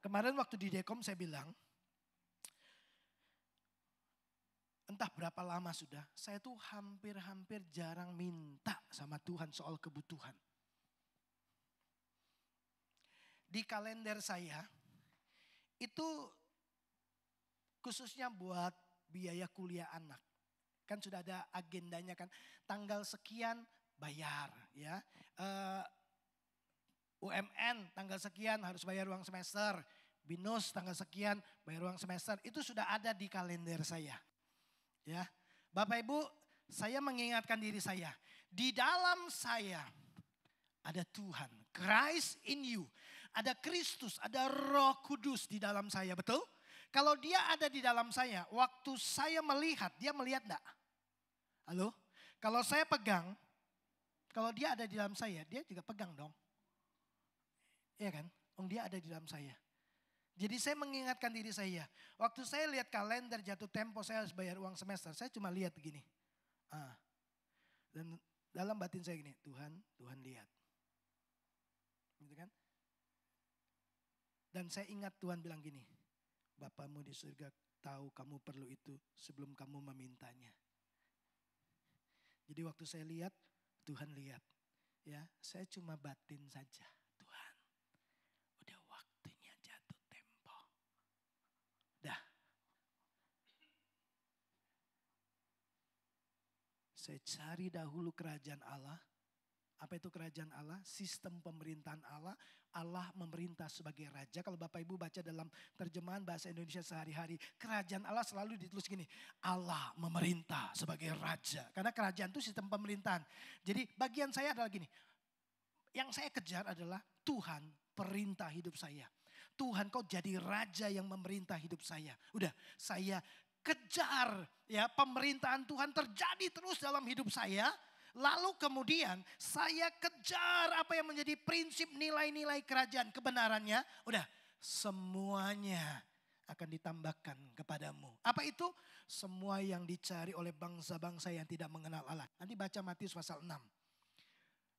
kemarin waktu di Dekom saya bilang, entah berapa lama sudah, saya tuh hampir-hampir jarang minta sama Tuhan soal kebutuhan. Di kalender saya, itu khususnya buat biaya kuliah anak. Kan sudah ada agendanya kan, tanggal sekian bayar ya. UMN tanggal sekian harus bayar uang semester. BINUS tanggal sekian bayar uang semester. Itu sudah ada di kalender saya. Ya, Bapak Ibu, saya mengingatkan diri saya. Di dalam saya ada Tuhan, Christ in you. Ada Kristus, ada Roh Kudus di dalam saya, betul? Kalau dia ada di dalam saya, waktu saya melihat, dia melihat enggak? Halo? Kalau saya pegang, kalau dia ada di dalam saya, dia juga pegang dong. Iya kan? Dia ada di dalam saya. Jadi saya mengingatkan diri saya. Waktu saya lihat kalender jatuh tempo saya harus bayar uang semester. Saya cuma lihat begini. Dan dalam batin saya gini, Tuhan lihat. Gitu kan? Dan saya ingat Tuhan bilang gini, Bapamu di surga tahu kamu perlu itu sebelum kamu memintanya. Jadi waktu saya lihat, Tuhan lihat. Ya, saya cuma batin saja. Tuhan, udah waktunya jatuh tempo. Dah. Saya cari dahulu kerajaan Allah. Apa itu kerajaan Allah? Sistem pemerintahan Allah. Allah memerintah sebagai raja. Kalau Bapak Ibu baca dalam terjemahan bahasa Indonesia sehari-hari. Kerajaan Allah selalu ditulis gini. Allah memerintah sebagai raja. Karena kerajaan itu sistem pemerintahan. Jadi bagian saya adalah gini. Yang saya kejar adalah Tuhan perintah hidup saya. Tuhan kau jadi raja yang memerintah hidup saya. Udah saya kejar ya pemerintahan Tuhan terjadi terus dalam hidup saya. Lalu kemudian saya kejar apa yang menjadi prinsip nilai-nilai kerajaan kebenarannya. Udah semuanya akan ditambahkan kepadamu. Apa itu? Semua yang dicari oleh bangsa-bangsa yang tidak mengenal Allah. Nanti baca Matius pasal 6.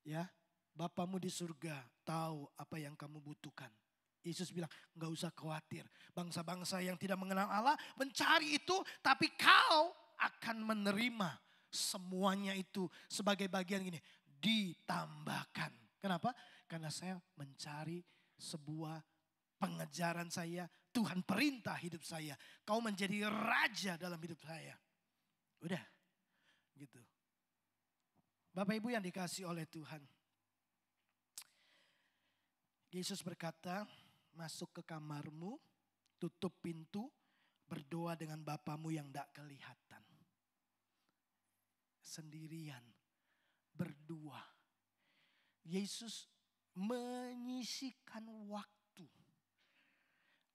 Ya, Bapamu di surga tahu apa yang kamu butuhkan. Yesus bilang gak usah khawatir. Bangsa-bangsa yang tidak mengenal Allah mencari itu tapi kau akan menerima. Semuanya itu sebagai bagian gini ditambahkan. Kenapa? Karena saya mencari sebuah pengejaran saya. Tuhan perintah hidup saya. Kau menjadi raja dalam hidup saya. Udah gitu. Bapak Ibu yang dikasih oleh Tuhan. Yesus berkata, masuk ke kamarmu, tutup pintu, berdoa dengan Bapamu yang tidak kelihatan. Sendirian, berdua. Yesus menyisihkan waktu.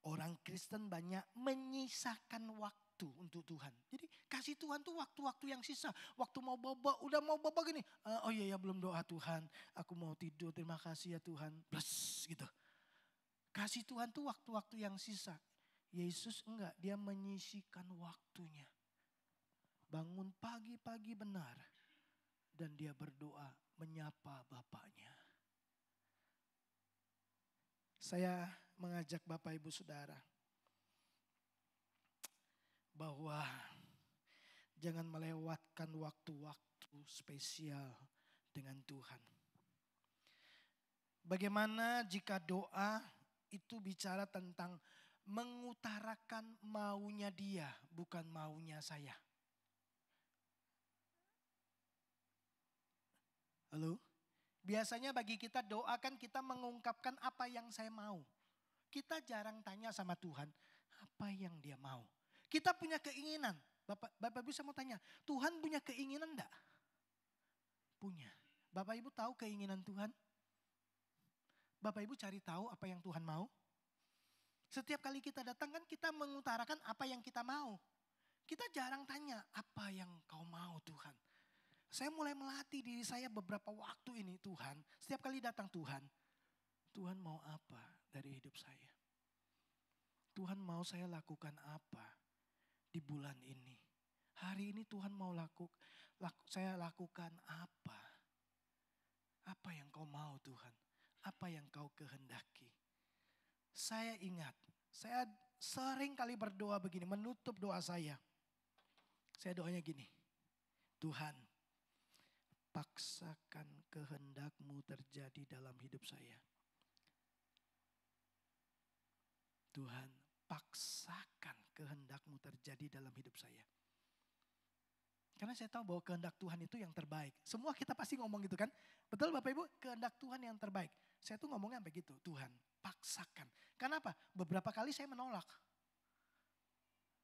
Orang Kristen banyak menyisakan waktu untuk Tuhan. Jadi kasih Tuhan tuh waktu-waktu yang sisa. Waktu mau bobo, udah mau bobo gini. Oh iya ya belum doa Tuhan. Aku mau tidur, terima kasih ya Tuhan. Plus gitu. Kasih Tuhan tuh waktu-waktu yang sisa. Yesus enggak, dia menyisihkan waktunya. Bangun pagi-pagi benar. Dan dia berdoa menyapa Bapaknya. Saya mengajak Bapak Ibu Saudara. Bahwa jangan melewatkan waktu-waktu spesial dengan Tuhan. Bagaimana jika doa itu bicara tentang mengutarakan maunya dia, bukan maunya saya. Halo? Biasanya bagi kita doa kan kita mengungkapkan apa yang saya mau. Kita jarang tanya sama Tuhan apa yang dia mau. Kita punya keinginan. Bapak Ibu saya mau tanya, Tuhan punya keinginan enggak? Punya. Bapak Ibu tahu keinginan Tuhan? Bapak Ibu cari tahu apa yang Tuhan mau? Setiap kali kita datang kan kita mengutarakan apa yang kita mau. Kita jarang tanya apa yang kau mau Tuhan. Saya mulai melatih diri saya beberapa waktu ini Tuhan. Setiap kali datang Tuhan mau apa dari hidup saya? Tuhan mau saya lakukan apa di bulan ini? Hari ini Tuhan mau saya lakukan apa? Apa yang kau mau Tuhan? Apa yang kau kehendaki? Saya ingat, saya sering kali berdoa begini, menutup doa saya. Saya doanya gini, Tuhan, paksakan kehendak-Mu terjadi dalam hidup saya. Tuhan, paksakan kehendak-Mu terjadi dalam hidup saya. Karena saya tahu bahwa kehendak Tuhan itu yang terbaik. Semua kita pasti ngomong gitu kan. Betul Bapak Ibu, kehendak Tuhan yang terbaik. Saya tuh ngomongnya begitu, Tuhan paksakan. Kenapa? Beberapa kali saya menolak.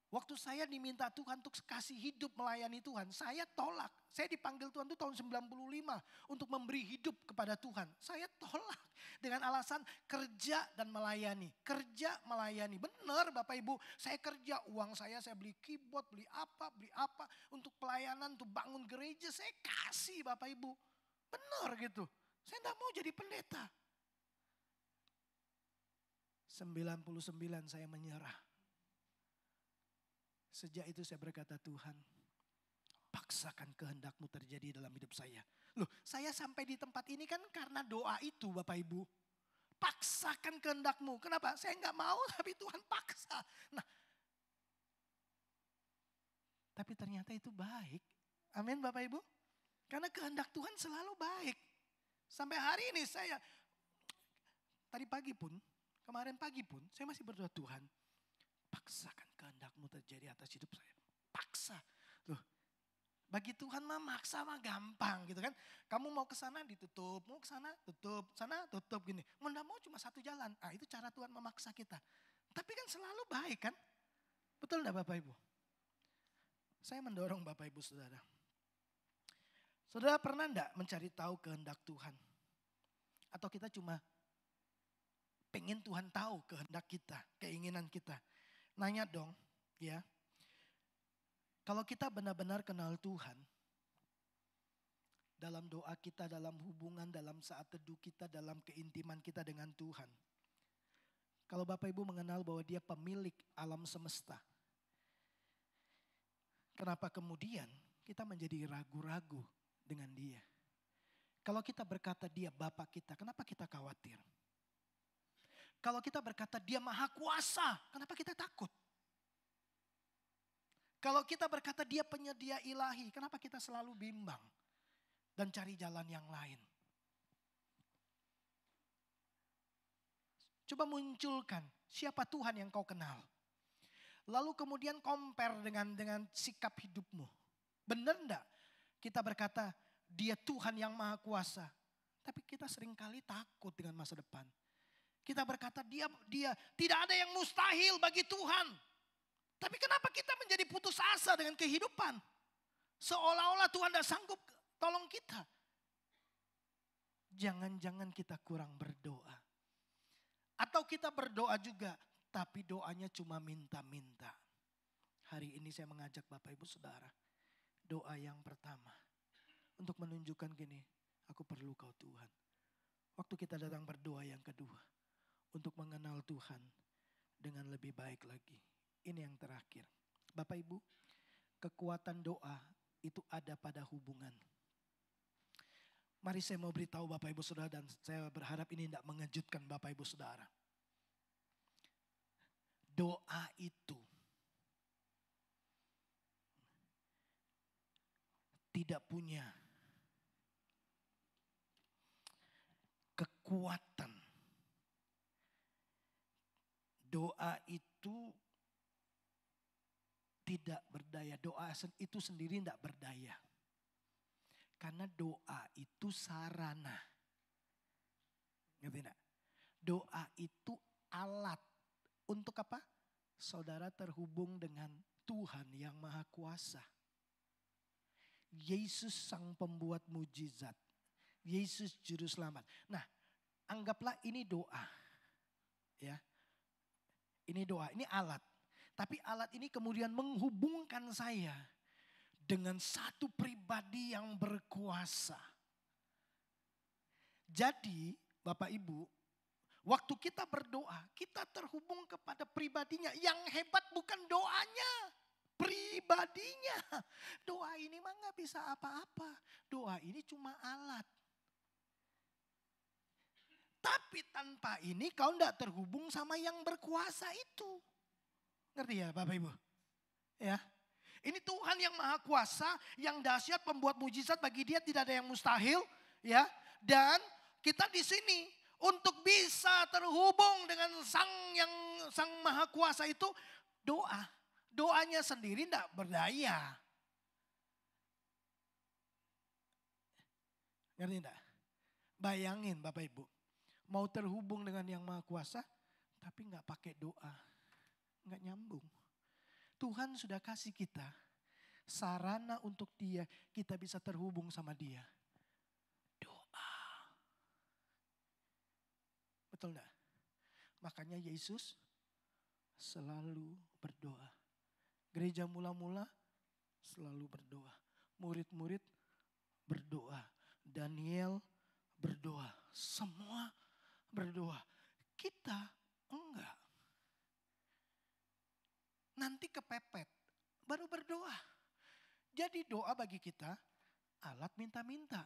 Waktu saya diminta Tuhan untuk kasih hidup melayani Tuhan, saya tolak. Saya dipanggil Tuhan itu tahun 95 untuk memberi hidup kepada Tuhan. Saya tolak dengan alasan kerja dan melayani. Kerja melayani. Benar Bapak Ibu, saya kerja, uang saya beli keyboard, beli apa. Untuk pelayanan, untuk bangun gereja saya kasih Bapak Ibu. Benar gitu. Saya tidak mau jadi pendeta. 99 saya menyerah. Sejak itu saya berkata, Tuhan, paksakan kehendak-Mu terjadi dalam hidup saya. Loh, saya sampai di tempat ini kan karena doa itu Bapak Ibu. Paksakan kehendak-Mu. Kenapa? Saya nggak mau tapi Tuhan paksa. Nah, tapi ternyata itu baik. Amin Bapak Ibu. Karena kehendak Tuhan selalu baik. Sampai hari ini saya, kemarin pagi pun saya masih berdoa, Tuhan, paksakan kehendak-Mu terjadi atas hidup saya. Paksa. Loh, bagi Tuhan mah maksa mah gampang gitu kan. Kamu mau ke sana ditutup, mau ke sana tutup gini. Mau enggak mau cuma satu jalan. Itu cara Tuhan memaksa kita. Tapi kan selalu baik kan? Betul enggak Bapak Ibu? Saya mendorong Bapak Ibu Saudara. Saudara pernah enggak mencari tahu kehendak Tuhan? Atau kita cuma pengen Tuhan tahu kehendak kita, keinginan kita? Nanya dong ya. Kalau kita benar-benar kenal Tuhan, dalam doa kita, dalam hubungan, dalam saat teduh kita, dalam keintiman kita dengan Tuhan. Kalau Bapak Ibu mengenal bahwa Dia pemilik alam semesta. Kenapa kemudian kita menjadi ragu-ragu dengan Dia? Kalau kita berkata Dia Bapa kita, kenapa kita khawatir? Kalau kita berkata Dia Maha Kuasa, kenapa kita takut? Kalau kita berkata Dia penyedia ilahi, kenapa kita selalu bimbang dan cari jalan yang lain? Coba munculkan siapa Tuhan yang kau kenal. Lalu kemudian compare dengan sikap hidupmu. Benar enggak kita berkata Dia Tuhan yang Maha Kuasa, tapi kita seringkali takut dengan masa depan. Kita berkata dia tidak ada yang mustahil bagi Tuhan. Tapi kenapa kita menjadi putus asa dengan kehidupan? Seolah-olah Tuhan tidak sanggup tolong kita. Jangan-jangan kita kurang berdoa. Atau kita berdoa juga, tapi doanya cuma minta-minta. Hari ini saya mengajak Bapak Ibu Saudara. Doa yang pertama. Untuk menunjukkan gini, aku perlu Kau Tuhan. Waktu kita datang berdoa yang kedua. Untuk mengenal Tuhan dengan lebih baik lagi. Ini yang terakhir. Bapak Ibu, kekuatan doa itu ada pada hubungan. Mari saya mau beritahu Bapak Ibu Saudara, dan saya berharap ini tidak mengejutkan Bapak Ibu Saudara. Doa itu tidak punya kekuatan. Doa itu tidak berdaya. Doa itu sendiri tidak berdaya. Karena doa itu sarana. Ngerti enggak? Doa itu alat. Untuk apa? Saudara terhubung dengan Tuhan yang Maha Kuasa. Yesus sang pembuat mujizat. Yesus juru selamat. Nah, anggaplah ini doa. Ya. Ini doa, ini alat. Tapi alat ini kemudian menghubungkan saya dengan satu pribadi yang berkuasa. Jadi Bapak Ibu, waktu kita berdoa, kita terhubung kepada pribadinya. Yang hebat bukan doanya, pribadinya. Doa ini mah gak bisa apa-apa. Doa ini cuma alat. Tapi tanpa ini kau tidak terhubung sama yang berkuasa itu. Ngerti ya Bapak Ibu? Ya. Ini Tuhan yang Maha Kuasa, yang dahsyat, pembuat mujizat, bagi Dia tidak ada yang mustahil, ya. Dan kita di sini untuk bisa terhubung dengan Sang Maha Kuasa itu doa. Doanya sendiri tidak berdaya. Ngerti enggak? Bayangin Bapak Ibu, mau terhubung dengan yang Maha Kuasa, tapi nggak pakai doa. Nggak nyambung. Tuhan sudah kasih kita sarana untuk dia, kita bisa terhubung sama dia. Doa. Betul enggak? Makanya Yesus selalu berdoa. Gereja mula-mula selalu berdoa. Murid-murid berdoa. Daniel berdoa. Semua berdoa. Kita enggak. Nanti kepepet, baru berdoa. Jadi doa bagi kita alat minta-minta,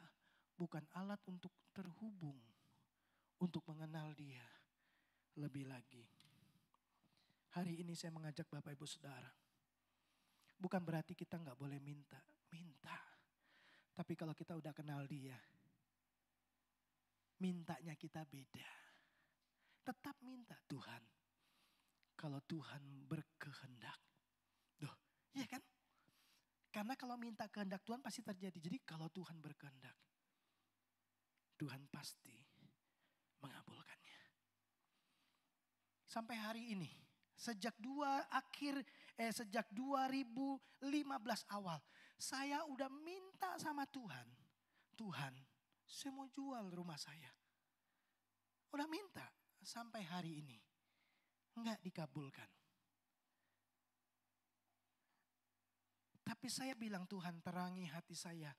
bukan alat untuk terhubung, untuk mengenal dia lebih lagi. Hari ini saya mengajak Bapak Ibu Saudara, bukan berarti kita nggak boleh minta. Tapi kalau kita udah kenal dia, mintanya kita beda. Tetap minta Tuhan. Kalau Tuhan berkehendak. Duh, iya kan? Karena kalau minta kehendak Tuhan pasti terjadi. Jadi kalau Tuhan berkehendak, Tuhan pasti mengabulkannya. Sampai hari ini, sejak 2015 awal, saya udah minta sama Tuhan. Tuhan, saya mau jual rumah saya. Udah minta sampai hari ini. Enggak dikabulkan. Tapi saya bilang Tuhan terangi hati saya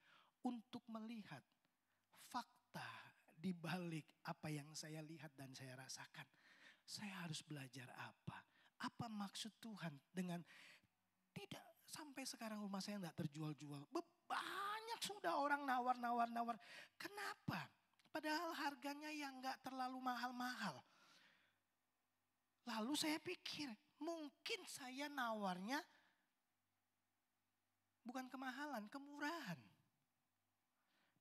untuk melihat fakta di balik apa yang saya lihat dan saya rasakan. Saya harus belajar apa? Apa maksud Tuhan dengan tidak sampai sekarang rumah saya enggak terjual-jual. Banyak sudah orang nawar. Kenapa? Padahal harganya yang enggak terlalu mahal-mahal. Lalu saya pikir mungkin saya nawarnya bukan kemahalan, kemurahan.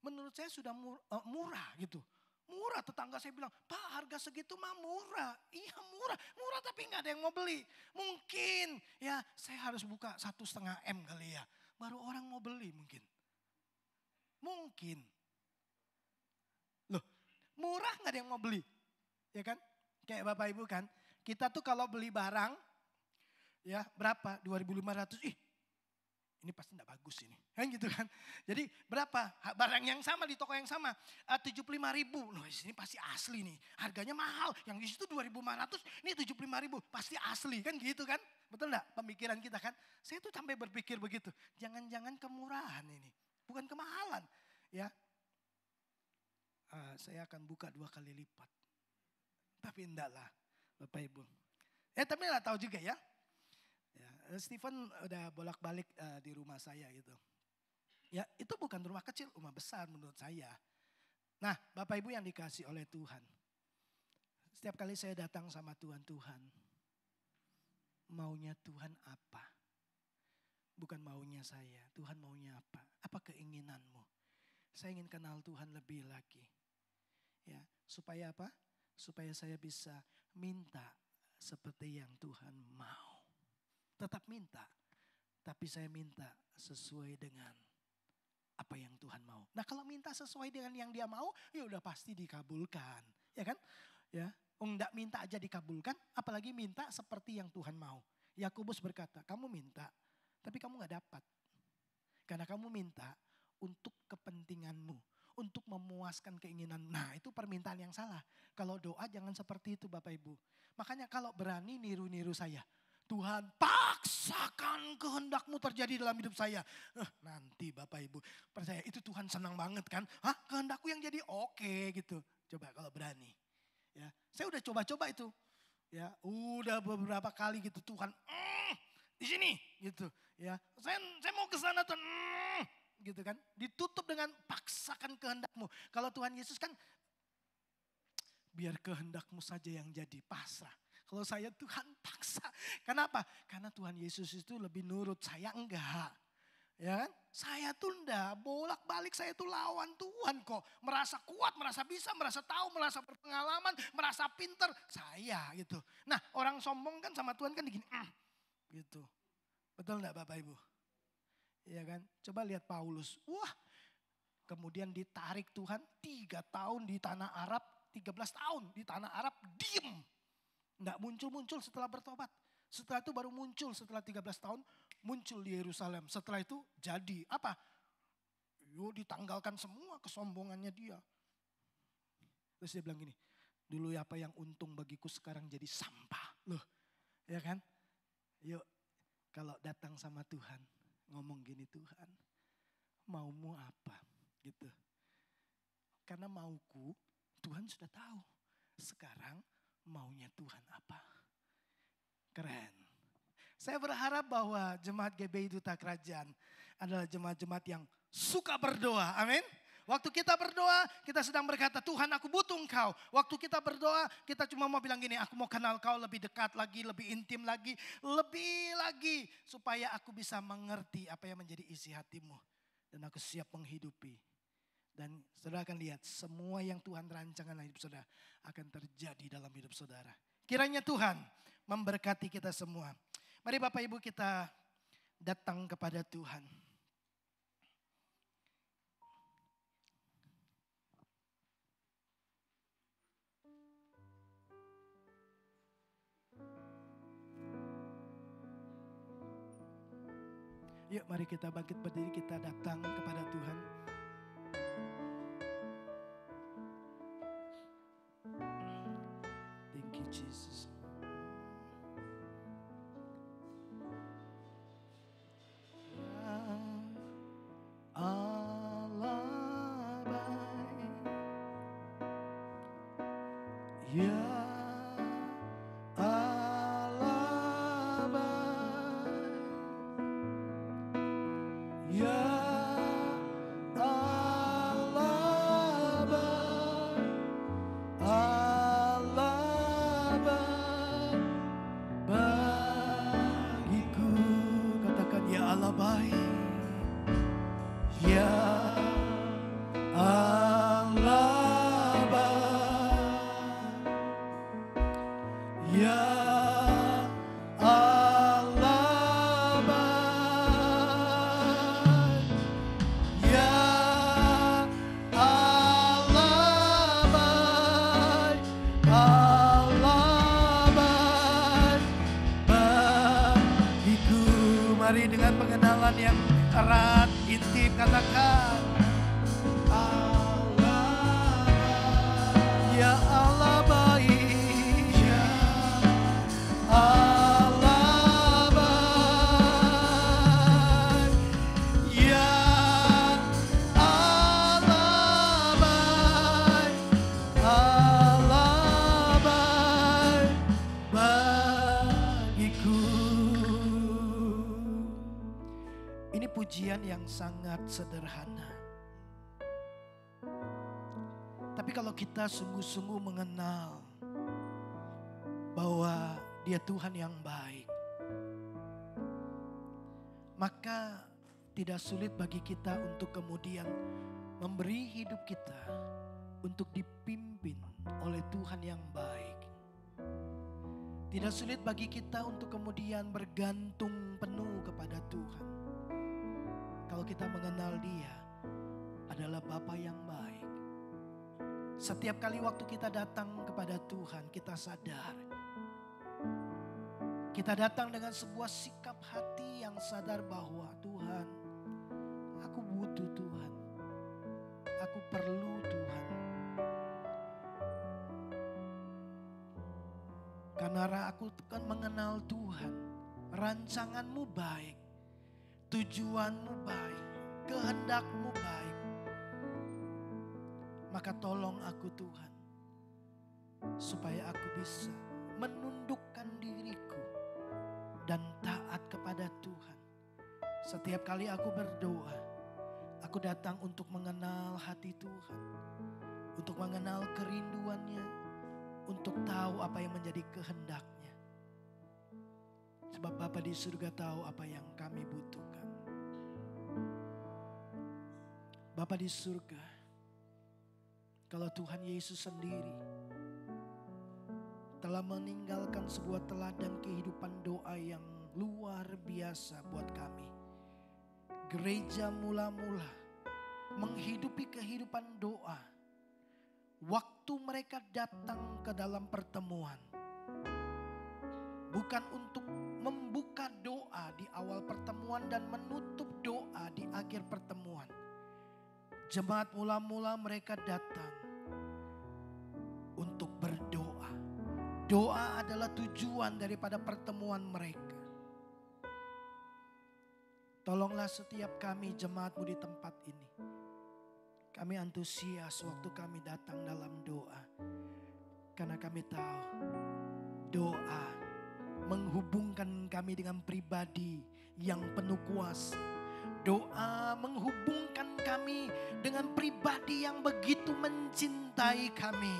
Menurut saya sudah murah gitu. Murah, tetangga saya bilang, Pak harga segitu mah murah. Iya murah tapi gak ada yang mau beli. Mungkin ya saya harus buka 1,5 M kali ya. Baru orang mau beli mungkin. Mungkin. Loh murah gak ada yang mau beli. Ya kan? Kayak Bapak Ibu kan. Kita tuh kalau beli barang, ya berapa? 2.500, ini pasti enggak bagus ini. Kan gitu kan. Jadi berapa? Barang yang sama di toko yang sama, 75.000. Loh ini pasti asli nih. Harganya mahal. Yang di situ 2.500, ini 75.000. Pasti asli kan gitu kan. Betul enggak pemikiran kita kan. Saya tuh sampai berpikir begitu. Jangan-jangan kemurahan ini. Bukan kemahalan. Ya. Saya akan buka 2 kali lipat. Tapi enggak lah. Bapak Ibu. Tapi nggak tahu juga ya. Stephen udah bolak-balik di rumah saya gitu. Ya itu bukan rumah kecil, rumah besar menurut saya. Nah Bapak Ibu yang dikasih oleh Tuhan. Setiap kali saya datang sama Tuhan, maunya Tuhan apa? Bukan maunya saya, Tuhan maunya apa? Apa keinginanmu? Saya ingin kenal Tuhan lebih lagi. Ya, supaya apa? Supaya saya bisa minta seperti yang Tuhan mau. Tetap minta, tapi saya minta sesuai dengan apa yang Tuhan mau. Nah kalau minta sesuai dengan yang dia mau, ya udah pasti dikabulkan. Ya kan? Ya, enggak minta aja dikabulkan, apalagi minta seperti yang Tuhan mau. Yakobus berkata, kamu minta, tapi kamu gak dapat. Karena kamu minta untuk kepentinganmu. Untuk memuaskan keinginan. Nah itu permintaan yang salah. Kalau doa jangan seperti itu Bapak Ibu. Makanya kalau berani niru-niru saya. Tuhan paksakan kehendakmu terjadi dalam hidup saya. Nanti Bapak Ibu percaya itu Tuhan senang banget kan. Kehendakku yang jadi oke gitu. Coba kalau berani. Ya, saya udah coba-coba itu. Ya, udah beberapa kali gitu Tuhan. Di sini gitu. Ya, saya mau ke sana Tuhan. Gitu kan. Ditutup dengan paksakan kehendakmu. Kalau Tuhan Yesus kan biar kehendakmu saja yang jadi, pasrah. Kalau saya Tuhan paksa. Kenapa? Karena Tuhan Yesus itu lebih nurut, saya enggak. Ya kan? Saya tuh enggak, bolak-balik saya tuh lawan Tuhan kok. Merasa kuat, merasa bisa, merasa tahu, merasa berpengalaman, merasa pinter. Saya gitu. Nah orang sombong kan sama Tuhan kan begini. Gitu. Betul enggak Bapak Ibu? Ya kan? Coba lihat Paulus. Wah, kemudian ditarik Tuhan 3 tahun di tanah Arab, 13 tahun di tanah Arab diem. Enggak muncul-muncul setelah bertobat. Setelah itu baru muncul setelah 13 tahun muncul di Yerusalem. Setelah itu jadi apa? Ditanggalkan semua kesombongannya dia. Terus dia bilang gini, dulu apa yang untung bagiku sekarang jadi sampah. Loh, ya kan? Yuk, kalau datang sama Tuhan, ngomong gini, Tuhan, maumu apa? Gitu. Karena mauku, Tuhan sudah tahu. Sekarang maunya Tuhan apa? Keren. Saya berharap bahwa jemaat GBI Duta Kerajaan adalah jemaat-jemaat yang suka berdoa. Amin. Waktu kita berdoa, kita sedang berkata, Tuhan aku butuh Engkau. Waktu kita berdoa, kita cuma mau bilang gini, aku mau kenal Kau lebih dekat lagi, lebih intim lagi, lebih lagi. Supaya aku bisa mengerti apa yang menjadi isi hatimu. Dan aku siap menghidupi. Dan saudara akan lihat, semua yang Tuhan rancangkan dalam hidup saudara akan terjadi dalam hidup saudara. Kiranya Tuhan memberkati kita semua. Mari Bapak Ibu kita datang kepada Tuhan. Yuk mari kita bangkit berdiri, kita datang kepada Tuhan. Thank you Jesus. Allah baik, ya Allah baik, ya Allah baik, Allah baik bagiku. Katakan ya Allah baik. Ya Allah baik, ya Allah baik, ya Allah baik, Allah baik bagiku. Mari dengan pengenalan yang erat, intim, katakan Allah, ya Allah baik, ya Allah baik, ya Allah baik, Allah baik bagiku. Ini pujian yang sangat sederhana. Tapi kalau kita sungguh-sungguh mengenal bahwa Dia Tuhan yang baik, maka tidak sulit bagi kita untuk kemudian memberi hidup kita untuk dipimpin oleh Tuhan yang baik. Tidak sulit bagi kita untuk kemudian bergantung penuh kepada Tuhan. Kalau kita mengenal Dia adalah Bapa yang baik. Setiap kali waktu kita datang kepada Tuhan, kita sadar. Kita datang dengan sebuah sikap hati yang sadar bahwa Tuhan, aku butuh Tuhan. Aku perlu Tuhan. Karena aku kan mengenal Tuhan. Rancangan-Mu baik. Tujuan-Mu baik, kehendak-Mu baik. Maka tolong aku Tuhan, supaya aku bisa menundukkan diriku dan taat kepada Tuhan. Setiap kali aku berdoa, aku datang untuk mengenal hati Tuhan, untuk mengenal kerinduannya, untuk tahu apa yang menjadi kehendaknya. Sebab Bapa di surga tahu apa yang kami butuhkan. Bapa di surga, kalau Tuhan Yesus sendiri telah meninggalkan sebuah teladan kehidupan doa yang luar biasa buat kami. Gereja mula-mula menghidupi kehidupan doa. Waktu mereka datang ke dalam pertemuan, bukan untuk membuka doa di awal pertemuan dan menutup doa di akhir pertemuan. Jemaat mula-mula mereka datang untuk berdoa. Doa adalah tujuan daripada pertemuan mereka. Tolonglah setiap kami jemaatmu di tempat ini. Kami antusias waktu kami datang dalam doa. Karena kami tahu doa menghubungkan kami dengan pribadi yang penuh kuasa. Doa menghubungkan kami dengan pribadi yang begitu mencintai kami.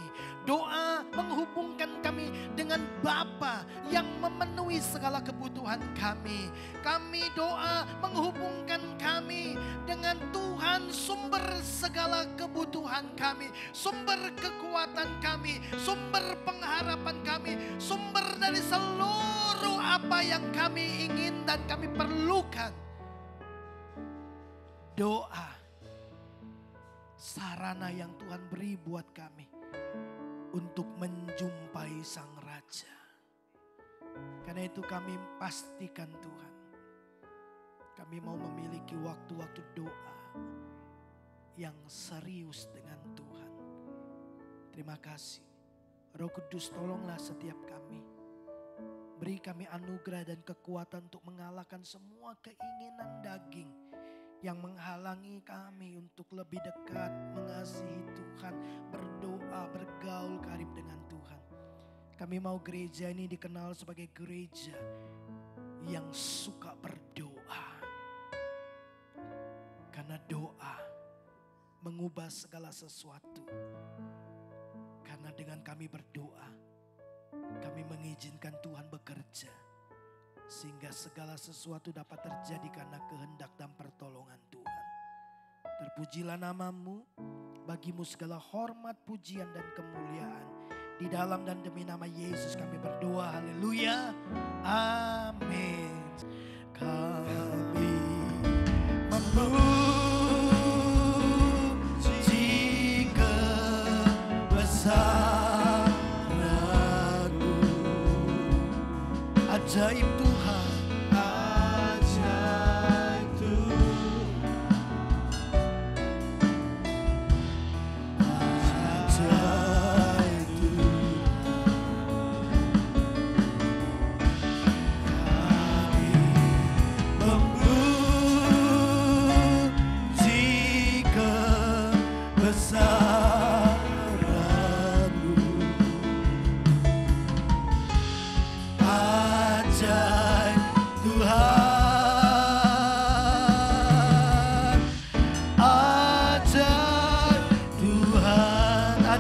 Doa menghubungkan kami dengan Bapa yang memenuhi segala kebutuhan kami. Kami doa menghubungkan kami dengan Tuhan sumber segala kebutuhan kami. Sumber kekuatan kami, sumber pengharapan kami, sumber dari seluruh apa yang kami ingin dan kami perlukan. Doa, sarana yang Tuhan beri buat kami untuk menjumpai Sang Raja. Karena itu kami pastikan Tuhan, kami mau memiliki waktu-waktu doa yang serius dengan Tuhan. Terima kasih. Roh Kudus, tolonglah setiap kami. Beri kami anugerah dan kekuatan untuk mengalahkan semua keinginan daging yang menghalangi kami untuk lebih dekat mengasihi Tuhan, berdoa, bergaul karib dengan Tuhan. Kami mau gereja ini dikenal sebagai gereja yang suka berdoa. Karena doa mengubah segala sesuatu. Karena dengan kami berdoa, kami mengizinkan Tuhan bekerja. Sehingga segala sesuatu dapat terjadi karena kehendak dan pertolongan Tuhan. Terpujilah namamu, bagimu segala hormat, pujian dan kemuliaan. Di dalam dan demi nama Yesus kami berdoa, haleluya, amin. Kami memuji kebesaran-Mu, ajaib Tuhan.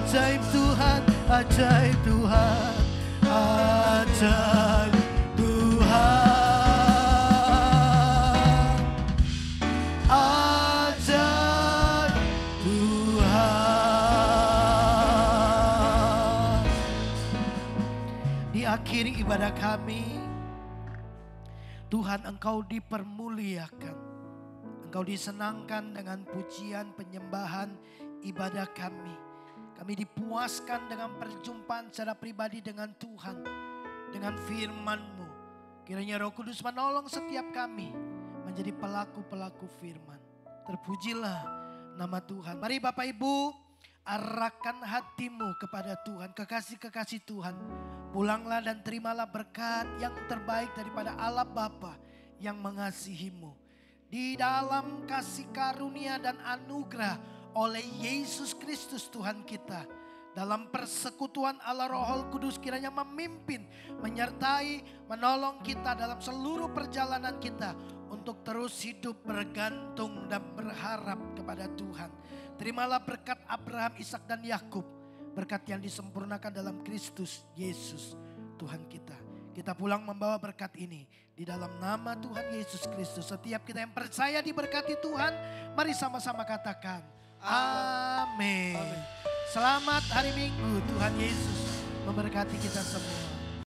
Ajaib Tuhan, ajaib Tuhan, ajaib Tuhan, ajaib Tuhan. Di akhir ibadah kami, Tuhan Engkau dipermuliakan, Engkau disenangkan dengan pujian, penyembahan, ibadah kami. Kami dipuaskan dengan perjumpaan secara pribadi dengan Tuhan. Dengan firman-Mu. Kiranya Roh Kudus menolong setiap kami menjadi pelaku-pelaku firman. Terpujilah nama Tuhan. Mari Bapak Ibu, arahkan hatimu kepada Tuhan. Kekasih-kekasih Tuhan. Pulanglah dan terimalah berkat yang terbaik daripada Allah Bapa yang mengasihimu. Di dalam kasih karunia dan anugerah oleh Yesus Kristus Tuhan kita. Dalam persekutuan Allah Roh Kudus kiranya memimpin, menyertai, menolong kita dalam seluruh perjalanan kita. Untuk terus hidup bergantung dan berharap kepada Tuhan. Terimalah berkat Abraham, Ishak dan Yakub. Berkat yang disempurnakan dalam Kristus Yesus Tuhan kita. Kita pulang membawa berkat ini. Di dalam nama Tuhan Yesus Kristus. Setiap kita yang percaya diberkati Tuhan. Mari sama-sama katakan. Amin. Selamat hari Minggu. Tuhan Yesus memberkati kita semua.